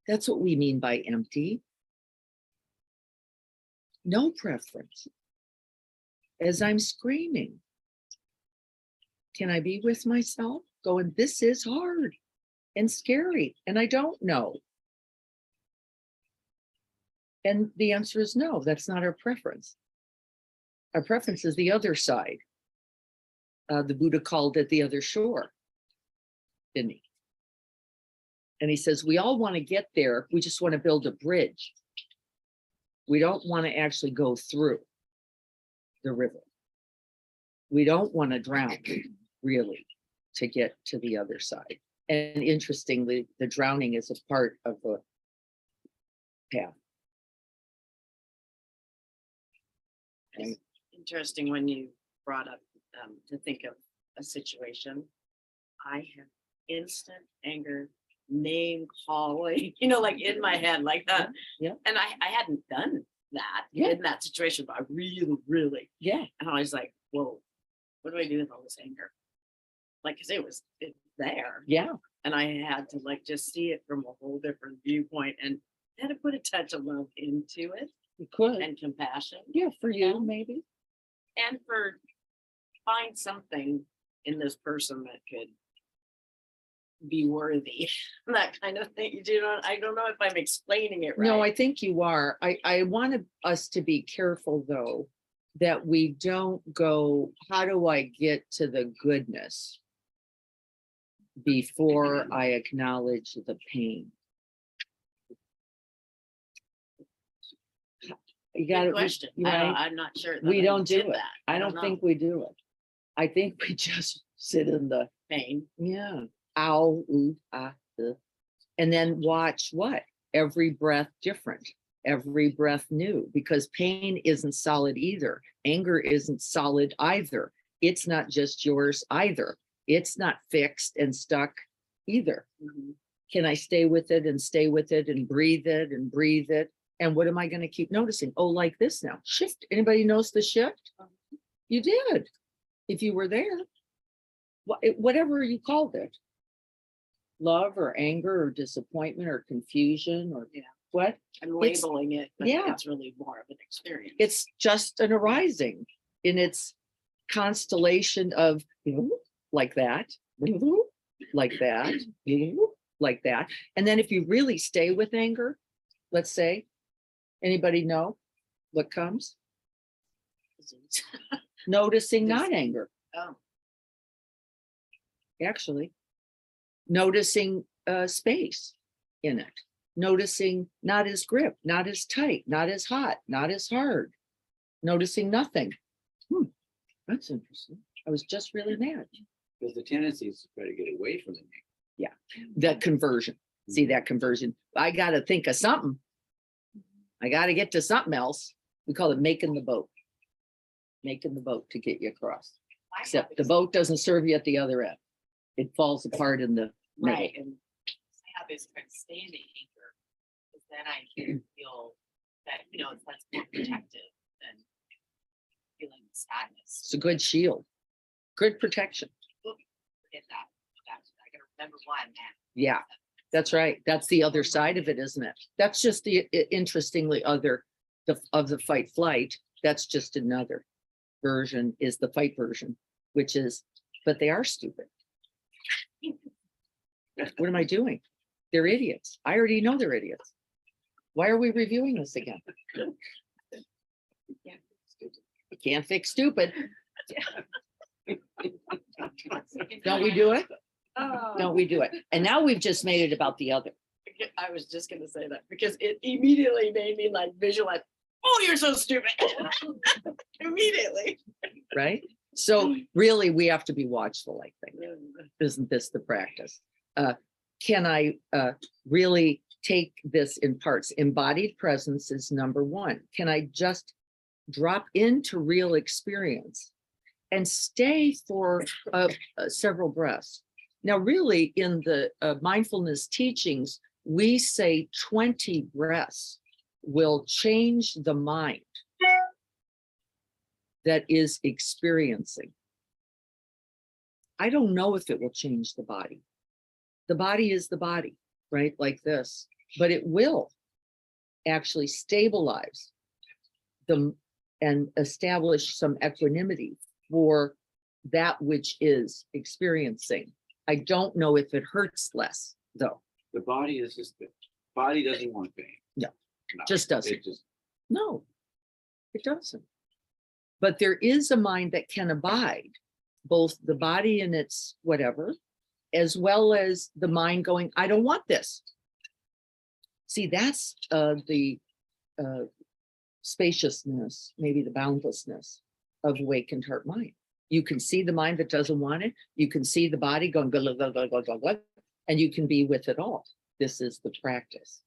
That's what we mean by empty. No preference. As I'm screaming, can I be with myself? Going, this is hard and scary, and I don't know. And the answer is no, that's not our preference. Our preference is the other side. The Buddha called it the other shore, didn't he? And he says, we all want to get there. We just want to build a bridge. We don't want to actually go through the river. We don't want to drown, really, to get to the other side. And interestingly, the drowning is a part of the path. It's interesting when you brought up to think of a situation. I have instant anger, name calling, like in my head like that. Yeah. And I hadn't done that in that situation, but I really. Yeah. And I was like, whoa, what do I do with all this anger? Like, cause it's there. Yeah. And I had to just see it from a whole different viewpoint and had to put a touch of love into it. You could. And compassion. Yeah, for you, maybe. And for find something in this person that could be worthy, that kind of thing. I don't know if I'm explaining it right. No, I think you are. I wanted us to be careful, though, that we don't go, how do I get to the goodness before I acknowledge the pain? You got Good it. question. I'm not sure. that We I don't do did it. that. I don't think we do it. I think we just sit in the, Pain. yeah, ow, ooh, ah, and then watch what? Every breath different, every breath new, because pain isn't solid either. Anger isn't solid either. It's not just yours either. It's not fixed and stuck either. Mhm. Can I stay with it and stay with it and breathe it and breathe it? And what am I going to keep noticing? Oh, like this now. Shift. Anybody notice the shift? You did. If you were there, whatever you called it, love or anger or disappointment or confusion or Yeah. what? I'm It's- labeling it, but yeah. it's really more of an experience. It's just an arising in its constellation of like that, like that, like that. And then if you really stay with anger, let's say, anybody know what comes? Disease. Noticing not anger, Oh, actually. Noticing space in it. Noticing not as grip, not as tight, not as hot, not as hard. Noticing nothing. That's interesting. I was just really mad. Because the tendency is to try to get away from the anger. That conversion. See that conversion. I got to think of something. I got to get to something else. We call it making the boat. Making the boat to get you across. I Except have the this- boat doesn't serve you at the other end. It falls apart in the middle. Right, and I have this kind of standing anger, because then I feel that, that's more protective than feeling sadness. It's a good shield. Good protection. Forget that. I gotta remember why I'm mad. Yeah, that's right. That's the other side of it, isn't it? That's just the interestingly other of the fight flight. That's just another version, is the fight version, which is, but they are stupid. What am I doing? They're idiots. I already know they're idiots. Why are we reviewing this again? You can't fix stupid. Don't we do it? Don't we do it? And now we've just made it about the other. I was just gonna say that because it immediately made me like visualize, oh, you're so stupid. Immediately. Right? So really, we have to be watchful, I think. Isn't this the practice? Can I really take this in parts? Embodied presence is number one. Can I just drop into real experience and stay for several breaths? Now, really, in the mindfulness teachings, we say 20 breaths will change the mind that is experiencing. I don't know if it will change the body. The body is the body, right? Like this, but it will actually stabilize them and establish some equanimity for that which is experiencing. I don't know if it hurts less, though. The body is just, the body doesn't want pain. No, No, just doesn't. It just, No, it doesn't. But there is a mind that can abide both the body and its whatever, as well as the mind going, I don't want this. See, that's the spaciousness, maybe the boundlessness of awakened heart mind. You can see the mind that doesn't want it. You can see the body going, go, go, go, go, go, go, and you can be with it all. This is the practice.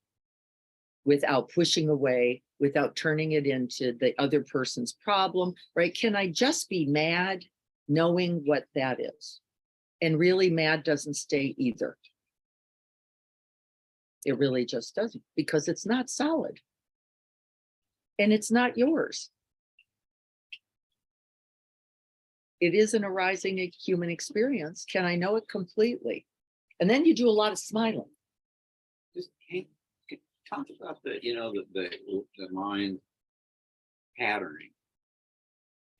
Without pushing away, without turning it into the other person's problem, right? Can I just be mad knowing what that is? And really, mad doesn't stay either. It really just doesn't, because it's not solid. And it's not yours. It is an arising human experience. Can I know it completely? And then you do a lot of smiling. just talk about the, the mind patterning.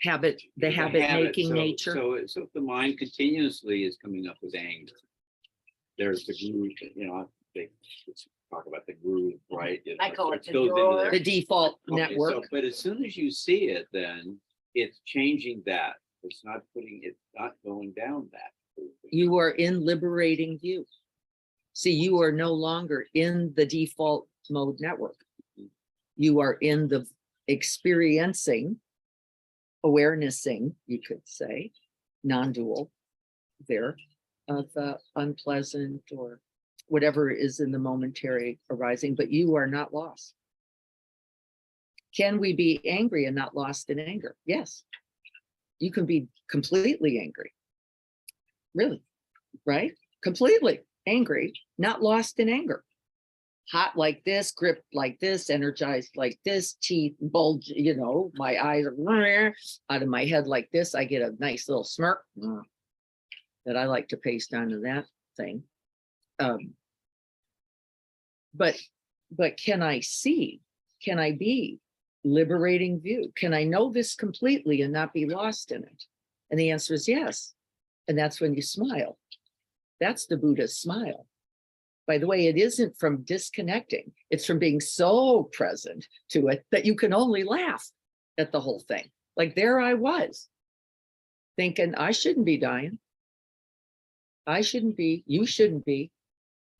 The habit making So- nature. So if the mind continuously is coming up with anger, there's the groove, let's talk about the groove, right? I call it the goes into drawer. there. The default Okay, network. But as soon as you see it, then it's changing that. It's not going down that. You are in liberating view. See, you are no longer in the default mode network. You are in the experiencing, awarenessing, you could say, non-dual there, of unpleasant or whatever is in the momentary arising, but you are not lost. Can we be angry and not lost in anger? Yes. You can be completely angry. Really, right? Completely angry, not lost in anger. Hot like this, gripped like this, energized like this, teeth bulge, you know, my eyes are out of my head like this. I get a nice little smirk that I like to paste onto that thing. But can I see? Can I be liberating view? Can I know this completely and not be lost in it? And the answer is yes. And that's when you smile. That's the Buddha's smile. By the way, it isn't from disconnecting. It's from being so present to it that you can only laugh at the whole thing. Like there I was thinking I shouldn't be dying. I shouldn't be, you shouldn't be.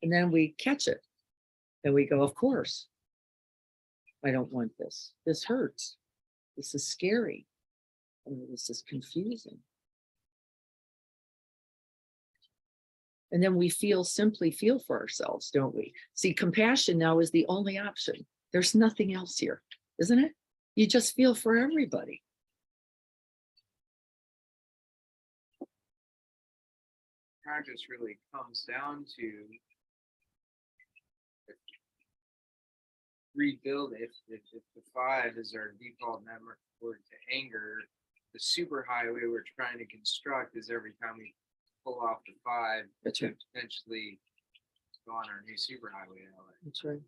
And then we catch it and we go, of course, I don't want this. This hurts. This is scary. This is confusing. And then we simply feel for ourselves, don't we? See, compassion now is the only option. There's nothing else here, isn't it? You just feel for everybody. Practice really comes down to rebuild. If the 5 is our default network to anger, the superhighway we're trying to construct is every time we pull off the 5, That's right. potentially go on our new superhighway. That's right.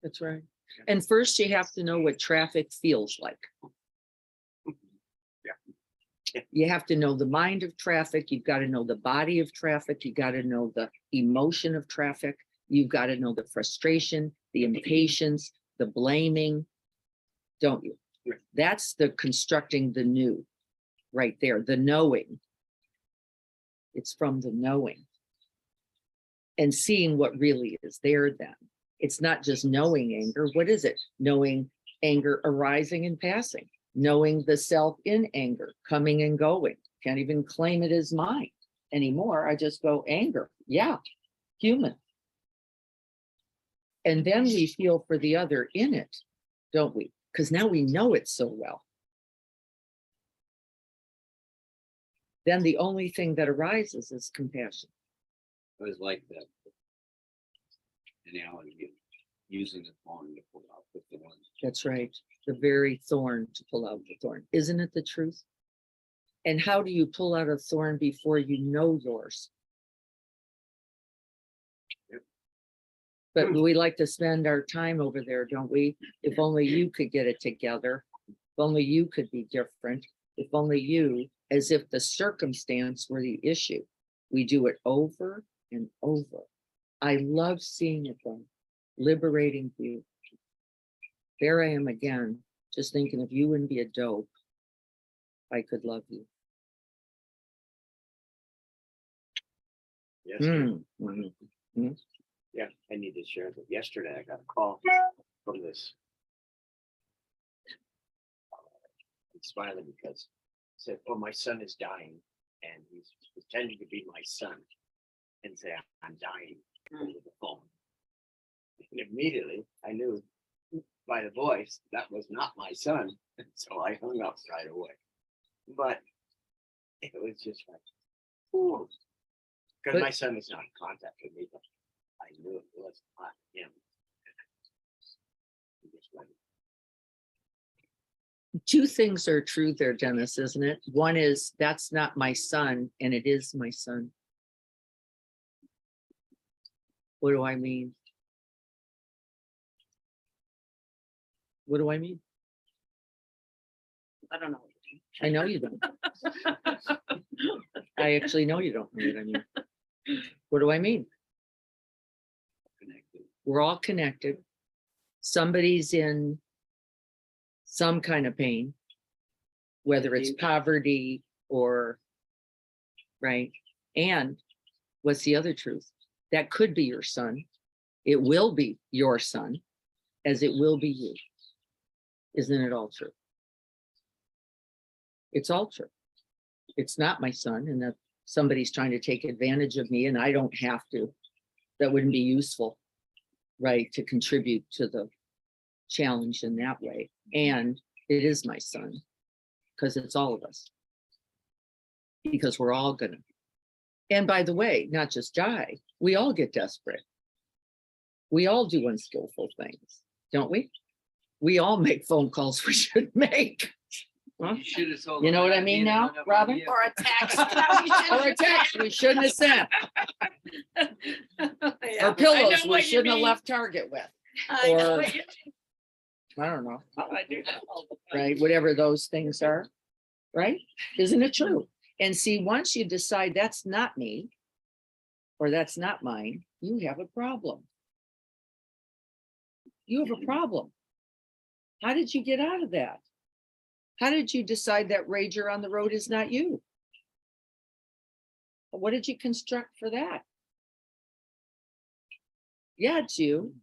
That's right. And first you have to know what traffic feels like. You have to know the mind of traffic. You've got to know the body of traffic. You got to know the emotion of traffic. You've got to know the frustration, the impatience, the blaming, don't you? Right. That's the constructing the new right there, the knowing. It's from the knowing and seeing what really is there then. It's not just knowing anger. What is it? Knowing anger arising and passing. Knowing the self in anger, coming and going. Can't even claim it as mine anymore. I just go anger. Yeah, human. And then we feel for the other in it, don't we? Because now we know it so well. Then the only thing that arises is compassion. I always like that analogy of using the thorn to pull out the thorn. That's right. The very thorn to pull out the thorn. Isn't it the truth? And how do you pull out a thorn before you know yours? Yep. But we like to spend our time over there, don't we? If only you could get it together. If only you could be different. If only you, as if the circumstance were the issue. We do it over and over. I love seeing it though. Liberating view. There I am again, just thinking if you wouldn't be a dope, I could love you. Yes. Yeah, I need to share that. Yesterday, I got a call from this. I'm smiling because he said, "Oh, my son is dying," and he's pretending to be my son and say, "I'm dying," over the phone. And immediately, I knew by the voice that was not my son, so I hung up right away. But it was just like, ooh. Because my son is not in contact with me, but I knew it was not him. He just went, Two things are true there, Dennis, isn't it? One is that's not my son, and it is my son. What do I mean? What do I mean? I don't know. I know you don't. I actually know you don't know what I mean. What do I mean? Connected. We're all connected. Somebody's in some kind of pain. whether it's poverty or, right? And what's the other truth? That could be your son. It will be your son, as it will be you. Isn't it all true? It's all true. It's not my son, and that somebody's trying to take advantage of me and I don't have to. That wouldn't be useful, right, to contribute to the challenge in that way. And it is my son, because it's all of us. Because we're all gonna. And by the way, not just Jai, we all get desperate. We all do unskillful things, don't we? We all make phone calls we shouldn't make. Huh? You should have told You them know what that I mean idea now, went up Robin? on you. Or a text. that we shouldn't Or a text we shouldn't have sent, Yeah, or pillows I know we what you shouldn't have mean. left Target with. I know or- what you I don't know, mean. I do that all the time. right? Whatever those things are, right? Isn't it true? And see, once you decide that's not me, or that's not mine, you have a problem. You have a problem. How did you get out of that? How did you decide that rager on the road is not you? What did you construct for that? Yeah, it's you.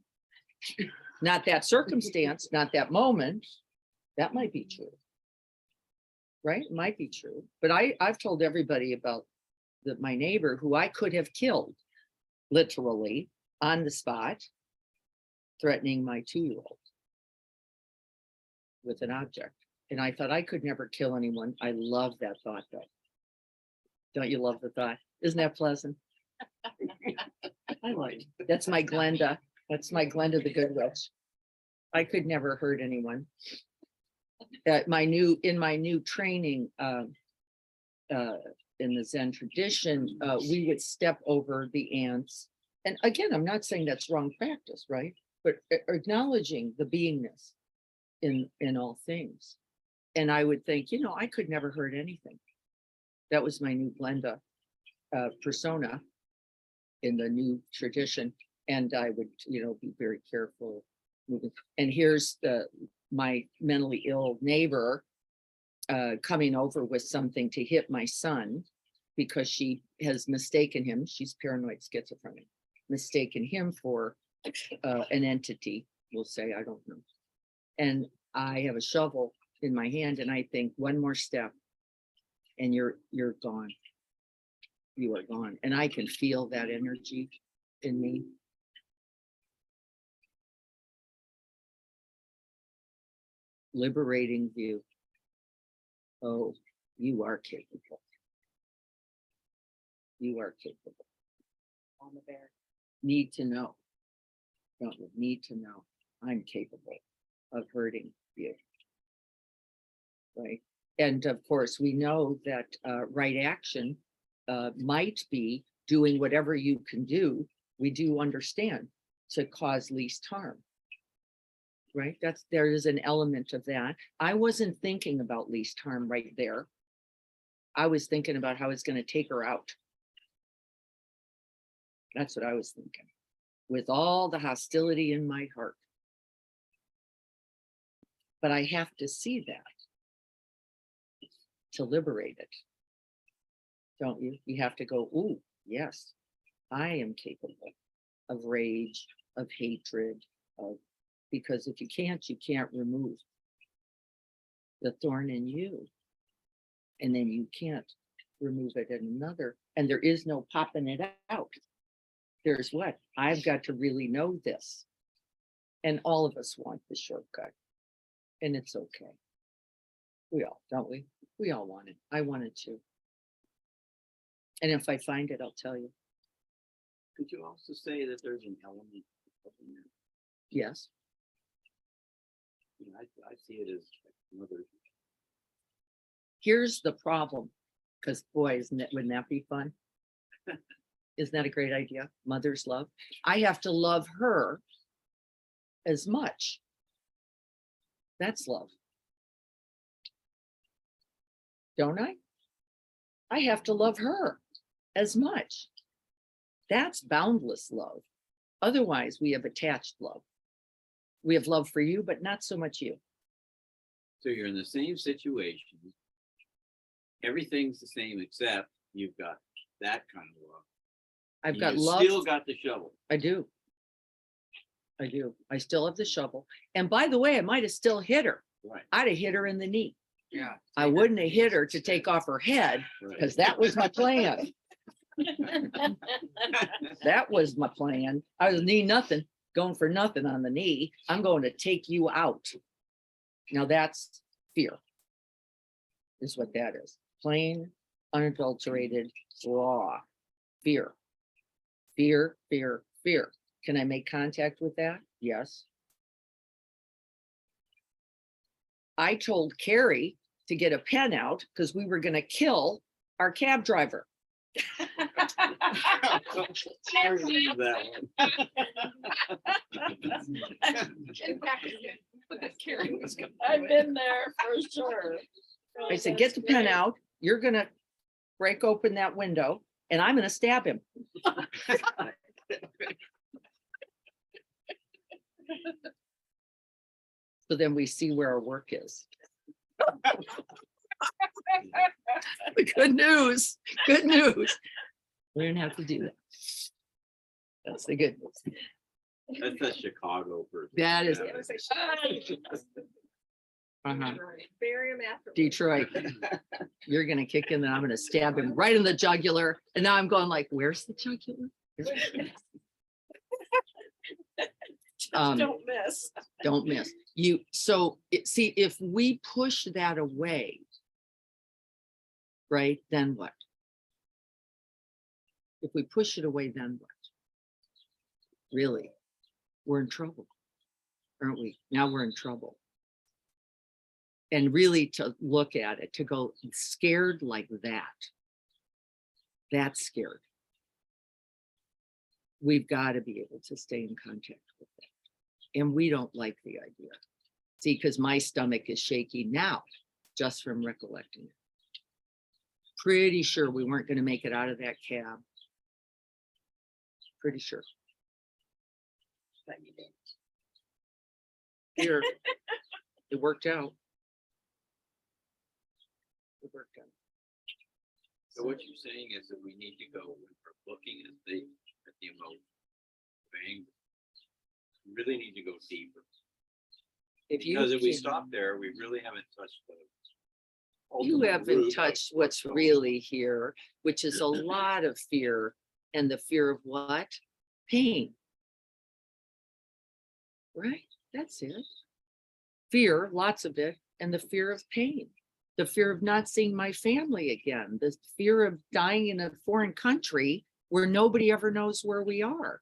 Not that circumstance, not that moment. That might be true. Right? It might be true. But I've told everybody about my neighbor who I could have killed, literally, on the spot, threatening my 2-year-old with an object. And I thought I could never kill anyone. I love that thought though. Don't you love the thought? Isn't that pleasant? I like it. That's my Glenda. That's my Glenda the Good Witch. I could never hurt anyone. In my new training, in the Zen tradition, we would step over the ants. And again, I'm not saying that's wrong practice, right? But acknowledging the beingness in all things. And I would think, I could never hurt anything. That was my new Glenda persona in the new tradition. And I would, be very careful moving. And here's my mentally ill neighbor coming over with something to hit my son because she has mistaken him. She's paranoid schizophrenic, mistaken him for an entity, we'll say, I don't know. And I have a shovel in my hand and I think one more step and you're gone. You are gone. And I can feel that energy in me. Liberating view. Oh, you are capable. You are capable. On the bear. Need to know. Don't you need to know I'm capable of hurting you. Right. And of course, we know that right action might be doing whatever you can do. We do understand to cause least harm. Right. There is an element of that. I wasn't thinking about least harm right there. I was thinking about how it's going to take her out. That's what I was thinking, with all the hostility in my heart. But I have to see that to liberate it. Don't you? You have to go, ooh, yes, I am capable of rage, of hatred, because if you can't remove the thorn in you. And then you can't remove it in another. And there is no popping it out. There's what? I've got to really know this. And all of us want the shortcut. And it's okay. We all, don't we? We all want it. I want it too. And if I find it, I'll tell you. Could you also say that there's an element of the- Yes. I see it as another. Here's the problem. Because boy, wouldn't that be fun? Isn't that a great idea? Mother's love. I have to love her as much. That's love. Don't I? I have to love her as much. That's boundless love. Otherwise, we have attached love. We have love for you, but not so much you. So you're in the same situation, everything's the same except you've got that kind of love. I've and got you love. Still got the shovel. I do. I do. I still have the shovel. And by the way, I might have still hit her. Right, I'd have hit her in the knee. Yeah. I wouldn't have hit her to take off her head right. because that was my plan. That was my plan. I was knee nothing, going for nothing on the knee. I'm going to take you out. Now that's fear. Is what that is. Plain, unadulterated, raw fear. Fear, fear, fear. Can I make contact with that? Yes. I told Carrie to get a pen out because we were going to kill our cab driver. That one. I've been there for sure. I said, get the pen out. You're going to break open that window and I'm going to stab him. So then we see where our work is. Good news. Good news. We didn't have to do that. That's the good news. That's the Chicago person. That is- Uh-huh. Bury him after. Detroit. You're gonna kick him and I'm gonna stab him right in the jugular. And now I'm going like, where's the jugular? Don't miss. Don't miss. See, if we push that away, right, then what? If we push it away, then what? Really, we're in trouble, aren't we? Now we're in trouble. And really to look at it, to go scared like that, that's scared. We've got to be able to stay in contact with that. And we don't like the idea. See, because my stomach is shaky now, just from recollecting it. Pretty sure we weren't going to make it out of that cab. Pretty sure. Here, it worked out. It worked out. So what you're saying is that we need to go, when we're looking at the emotion of anger, we really need to go deeper. If you Because if we can- stop there, we really haven't touched the. You ultimate haven't root of touched what's going on. really here, which is a lot of fear. And the fear of what? Pain. Right? That's it. Fear, lots of it, and the fear of pain. The fear of not seeing my family again. The fear of dying in a foreign country where nobody ever knows where we are.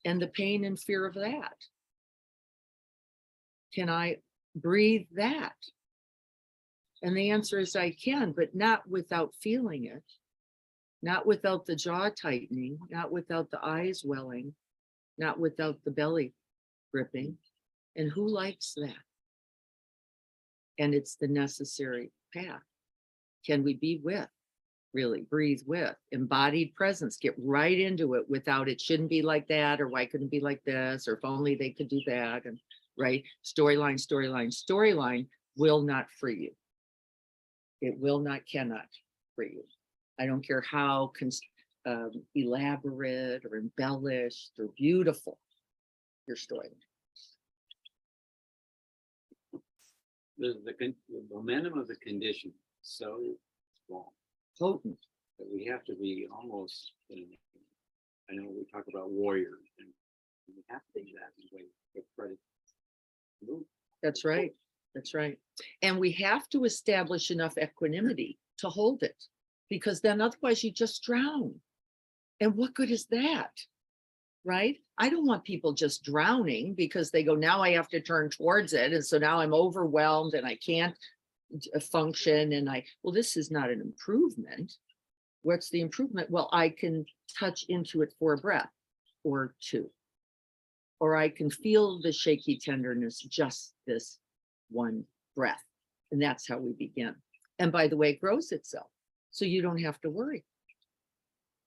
And the pain and fear of that. Can I breathe that? And the answer is I can, but not without feeling it. Not without the jaw tightening, not without the eyes welling, not without the belly gripping. And who likes that? And it's the necessary path. Can we be with, really breathe with, embodied presence, get right into it without it shouldn't be like that, or why couldn't it be like this, or if only they could do that, and right, storyline, storyline, storyline will not free you. It will not, cannot free you. I don't care how elaborate or embellished or beautiful your story. The momentum of the condition is so strong Potent. that we have to be almost, I know we talk about warriors, and we have to be that in a way to try to move. That's right. That's right. And we have to establish enough equanimity to hold it, because then otherwise you just drown. And what good is that? Right? I don't want people just drowning because they go, now I have to turn towards it. And so now I'm overwhelmed and I can't function. And well, this is not an improvement. What's the improvement? Well, I can touch into it for a breath or two. Or I can feel the shaky tenderness, just this one breath. And that's how we begin. And by the way, it grows itself. So you don't have to worry.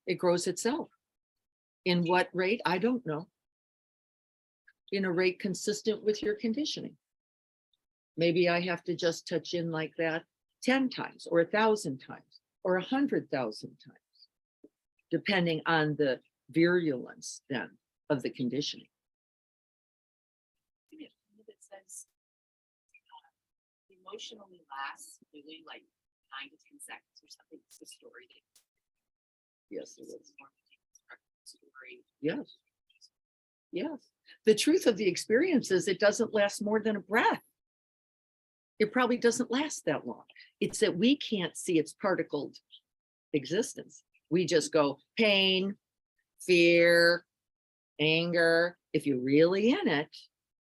It grows itself. In what rate? I don't know. In a rate consistent with your conditioning. Maybe I have to just touch in like that 10 times or 1,000 times or 100,000 times, depending on the virulence then of the conditioning. Maybe a few that says emotionally lasts really like 9 to 10 seconds or something. It's the story. Yes, it is. Story. Yes. Yes. The truth of the experience is it doesn't last more than a breath. It probably doesn't last that long. It's that we can't see its particled existence. We just go pain, fear, anger. If you're really in it,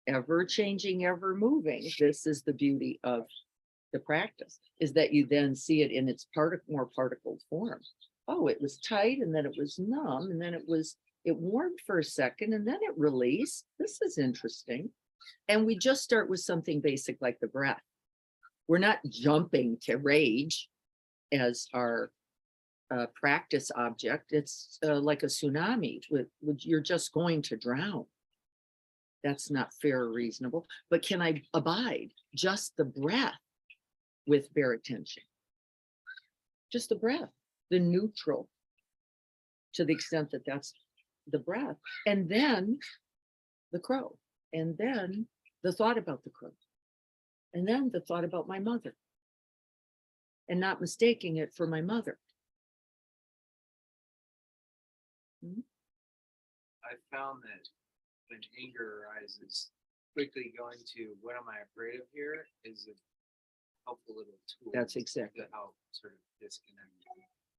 ever changing, ever moving, this is the beauty of the practice, is that you then see it in its more particled form. Oh, it was tight and then it was numb and then it warmed for a second and then it released. This is interesting. And we just start with something basic like the breath. We're not jumping to rage as our practice object. It's like a tsunami. You're just going to drown. That's not fair or reasonable. But can I abide just the breath with bare attention? Just the breath, the neutral, to the extent that that's the breath. And then the crow. And then the thought about the crow. And then the thought about my mother. And not mistaking it for my mother. I found that when anger arises, quickly going to what am I afraid of here is a helpful little tool. That's exactly. To help sort of disconnect.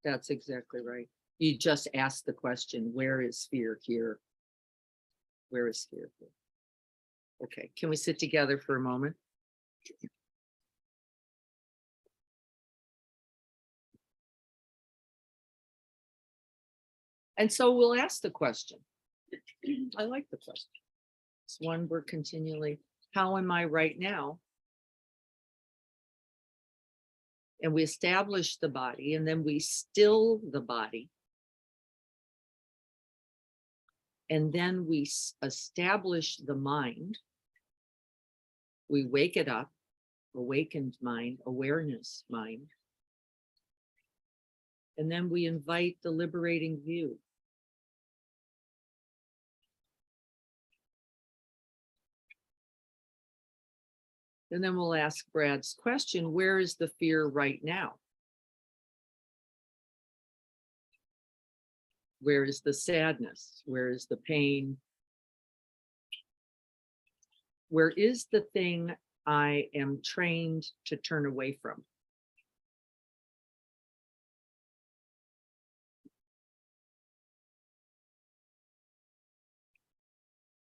That's exactly right. You just ask the question, where is fear here? Where is fear here? Okay, can we sit together for a moment? And so we'll ask the question. I like the question. It's one we're continually, how am I right now? And we establish the body and then we still the body. And then we establish the mind. We wake it up, awakened mind, awareness mind. And then we invite the liberating view. And then we'll ask Brad's question, where is the fear right now? Where is the sadness? Where is the pain? Where is the thing I am trained to turn away from?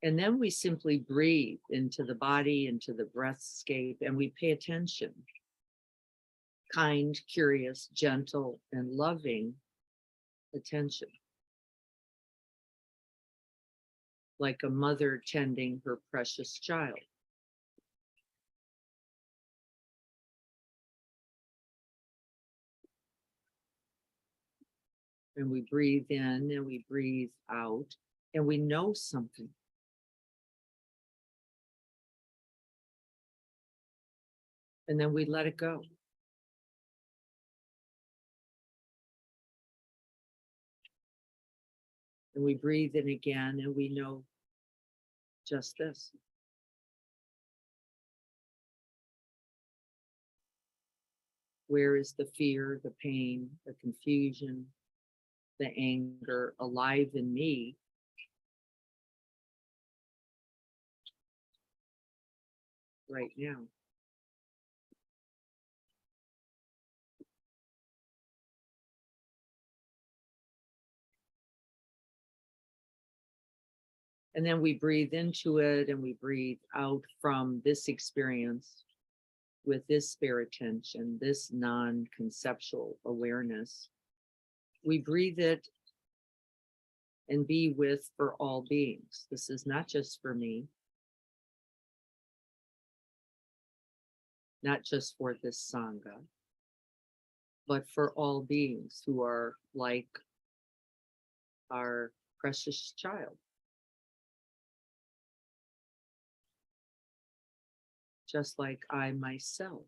And then we simply breathe into the body, into the breathscape, and we pay attention. Kind, curious, gentle, and loving attention. Like a mother tending her precious child. And we breathe in and we breathe out, and we know something. And then we let it go. And we breathe in again and we know just this. Where is the fear, the pain, the confusion, the anger alive in me? Right now. And then we breathe into it and we breathe out from this experience with this spare attention, this non-conceptual awareness. We breathe it and be with for all beings. This is not just for me, not just for this Sangha, but for all beings who are like our precious child. Just like I myself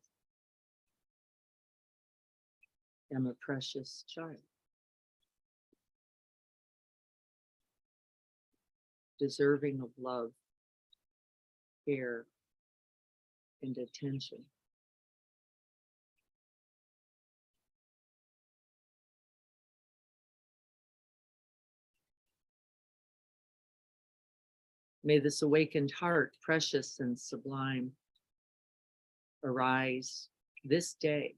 am a precious child, deserving of love, care, and attention. May this awakened heart, precious and sublime, arise this day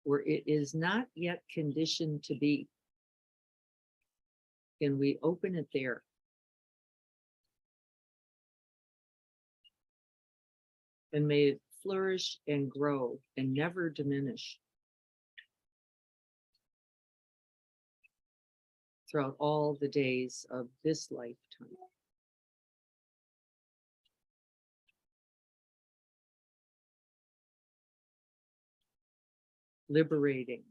where it is not yet conditioned to be. Can we open it there? And may it flourish and grow and never diminish throughout all the days of this lifetime. Liberating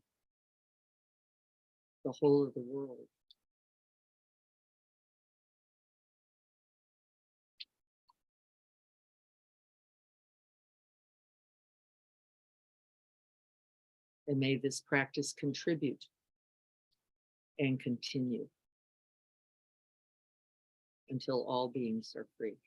the whole of the world. And may this practice contribute and continue until all beings are free.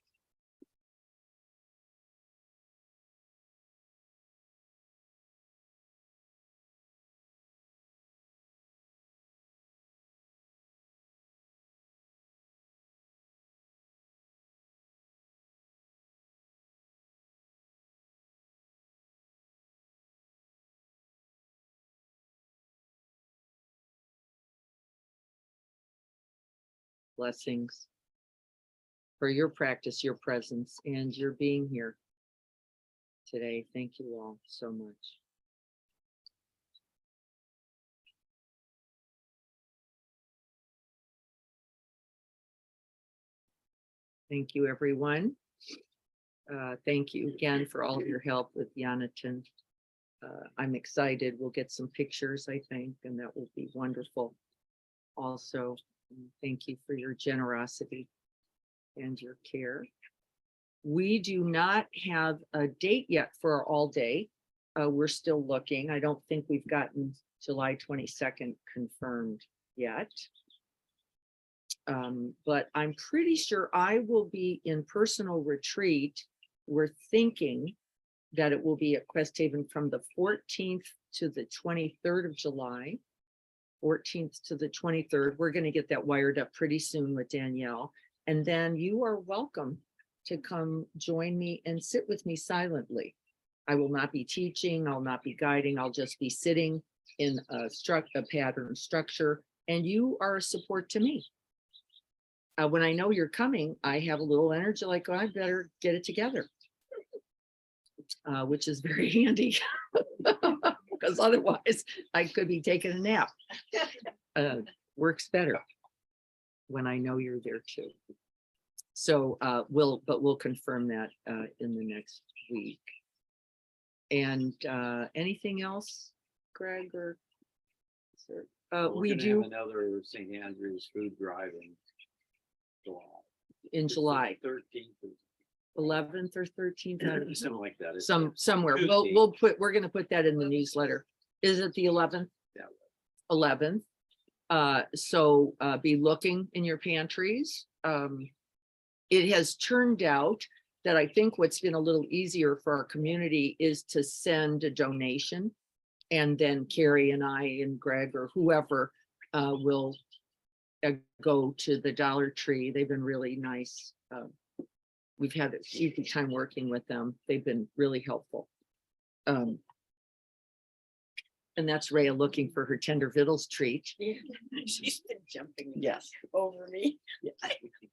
Blessings for your practice, your presence, and your being here today. Thank you all so much. Thank you, everyone. Thank you again for all of your help with Yonatan. I'm excited. We'll get some pictures, I think, and that will be wonderful. Also, thank you for your generosity and your care. We do not have a date yet for our all day. We're still looking. I don't think we've gotten July 22nd confirmed yet. But I'm pretty sure I will be in personal retreat. We're thinking that it will be at Quest Haven from the 14th to the 23rd of July. 14th to the 23rd. We're going to get that wired up pretty soon with Danielle. And then you are welcome to come join me and sit with me silently. I will not be teaching. I'll not be guiding. I'll just be sitting in a pattern structure. And you are a support to me. When I know you're coming, I have a little energy like, oh, I better get it together. Which is very handy because otherwise I could be taking a nap. Works better when I know you're there too. So we'll confirm that in the next week. And anything else, Greg, or we gonna do have another St. Andrew's food drive in July 13th. 11th or 13th. Something like that. It's Somewhere. Tuesday. We're going to put that in the newsletter. Is it the 11th? Yeah. 11th. So be looking in your pantries. It has turned out that I think what's been a little easier for our community is to send a donation, and then Carrie and I and Greg or whoever will go to the Dollar Tree. They've been really nice. We've had an easy time working with them. They've been really helpful. And that's Rhea looking for her tender vittles treat. She's been jumping Yes. over me.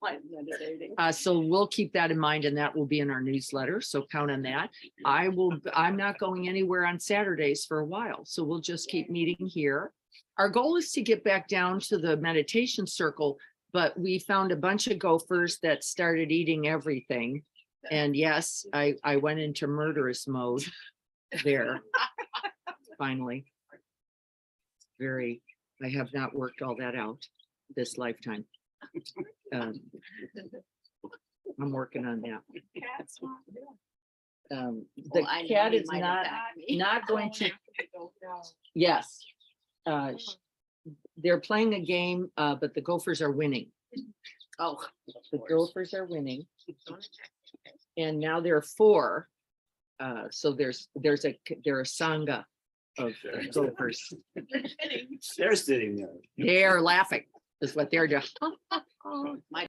I'm meditating. So we'll keep that in mind, and that will be in our newsletter. So count on that. I'm not going anywhere on Saturdays for a while. So we'll just keep meeting here. Our goal is to get back down to the meditation circle, but we found a bunch of gophers that started eating everything. And yes, I went into murderous mode there. Finally. I have not worked all that out this lifetime. I'm working on that. The I know cat you is might not attack me. going to, yes, they're playing a game, but the Gophers are winning. Oh. The Gophers are winning. Don't attack. And now there are 4. So they're a sangha of Gophers. They're sitting there. They're laughing is what they're doing. My